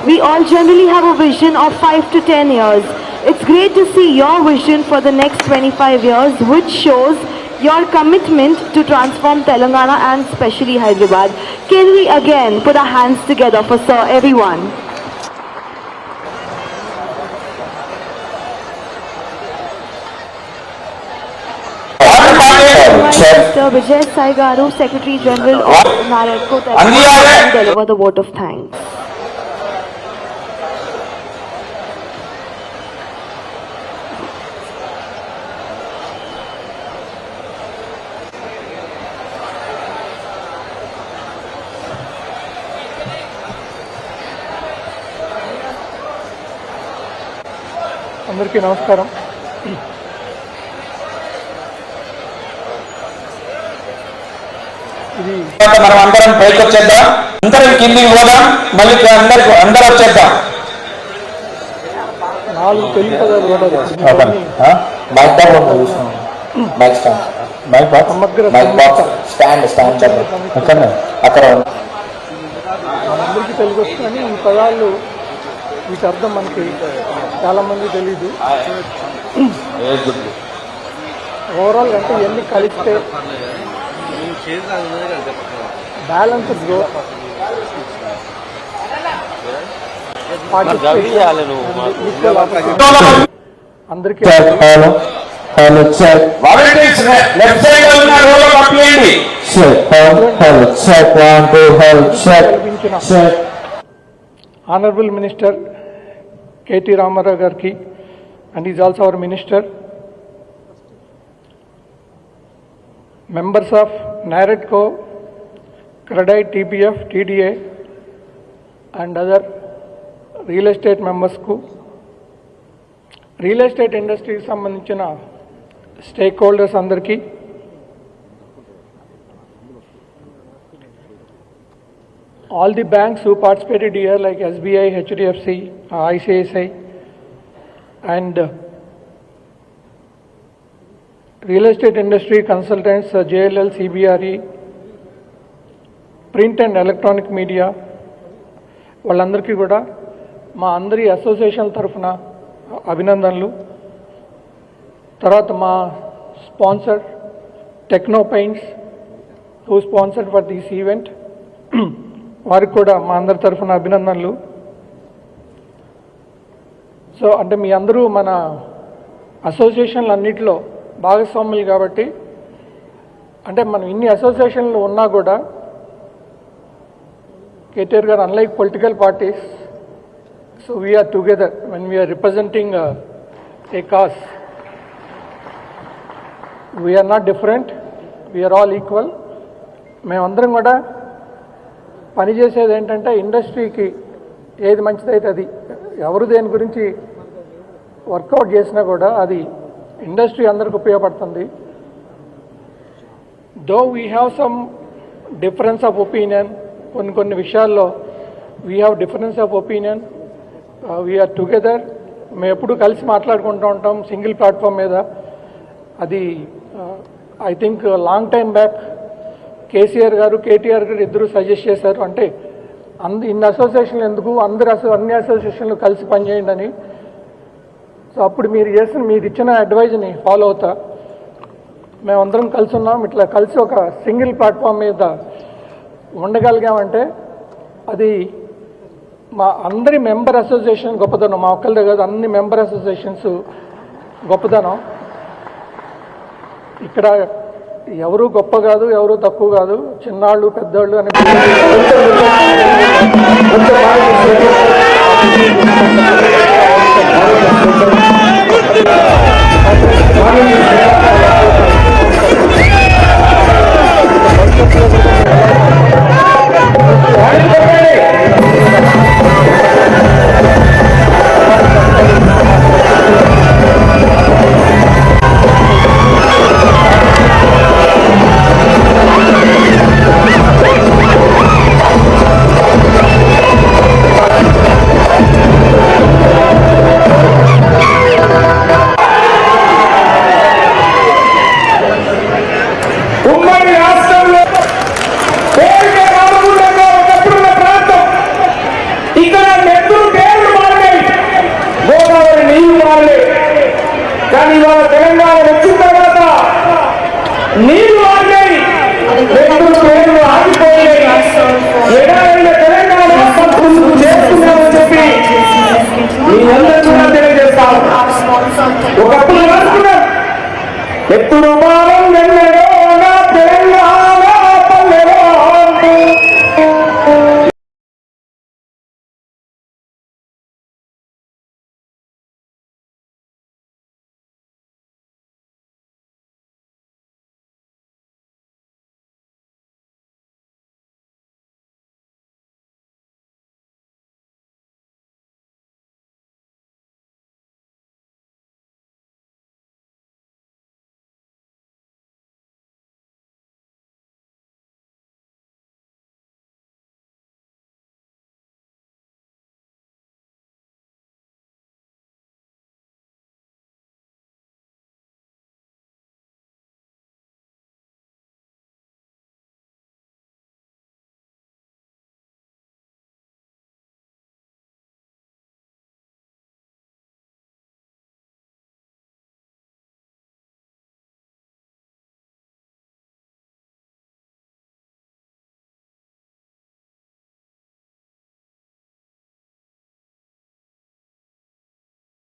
We all generally have a vision of 5 to 10 years. It's great to see your vision for the next 25 years, which shows your commitment to transform Telangana and especially Hyderabad. Can we again put our hands together for Sir, everyone? Mr. Vijay Sai Garu, Secretary General of NAREDCO, Telangana, to deliver the vote of thanks. అందరికీ నమస్కారం. ఇది మనం అందరం పైకి వచ్చేద్దాం, అందరం కిందికి పోదాం, మళ్ళీ అందరూ వచ్చేద్దాం. 4 తెలుగు పదాలు అక్కడ అందరికీ తెలుగు వస్తుంది. ఈ పదాలు వీటి అర్థం మనకి చాలా మంది తెలీదు. ఓవరాల్ అంటే ఎన్ని కలిస్తే బ్యాలెన్స్ గ్రోత్, అందరికీ Honorable Minister KT Ramarao Garki, and he is also our Minister, members of NAREDCO CREDAI, TPF, TDA and other real estate మెంబర్స్కు, రియల్ ఎస్టేట్ ఇండస్ట్రీకి సంబంధించిన స్టేక్ హోల్డర్స్ అందరికీ, all the banks who participated here like SBI, HDFC, ICICI and real estate industry consultants, JLL, CBRE, print and electronic media, వాళ్ళందరికీ కూడా మా అందరి association తరఫున అభినందనలు. తర్వాత మా sponsor techno paints who sponsored for this event, వారికి కూడా మా అందరి తరఫున అభినందనలు. సో అంటే మీ అందరూ మన అసోసియేషన్లు అన్నింటిలో భాగస్వాములు కాబట్టి, అంటే మనం ఇన్ని అసోసియేషన్లు ఉన్నా కూడా KTR గారు unlike political parties, so we're together when we're representing a cause. We're not different, we're all equal. మేమందరం కూడా పనిచేసేది ఏంటంటే ఇండస్ట్రీకి ఏది మంచిదైతే అది, ఎవరు దేని గురించి వర్కౌట్ చేసినా కూడా అది ఇండస్ట్రీ అందరికి ఉపయోగపడుతుంది. Though we have some difference of opinion, కొన్ని విషయాల్లో we have difference of opinion, we're together. మేము ఎప్పుడు కలిసి మాట్లాడుకుంటూ ఉంటాం సింగిల్ ప్లాట్ఫామ్ మీద. అది I think long time back KCR గారు, KTR గారు ఇద్దరు సజెస్ట్ చేశారు, అంటే ఇన్ని అసోసియేషన్లు ఎందుకు, అన్ని అసోసియేషన్లు కలిసి పనిచేయండి అని. సో అప్పుడు మీరు ఇచ్చిన అడ్వైజ్ని ఫాలో అవుతా మేమందరం కలిసి ఉన్నాం. ఇట్లా కలిసి ఒక సింగిల్ ప్లాట్ఫామ్ మీద ఉండగలిగామంటే అది మా అందరి మెంబర్ అసోసియేషన్ గొప్పదనం, మా ఒక్కళ్ళదే కాదు, అన్ని మెంబర్ అసోసియేషన్స్ గొప్పదనం. ఇక్కడ ఎవరు గొప్ప కాదు, ఎవరు తక్కువ కాదు, చిన్నాళ్ళు పెద్దవాళ్ళు అని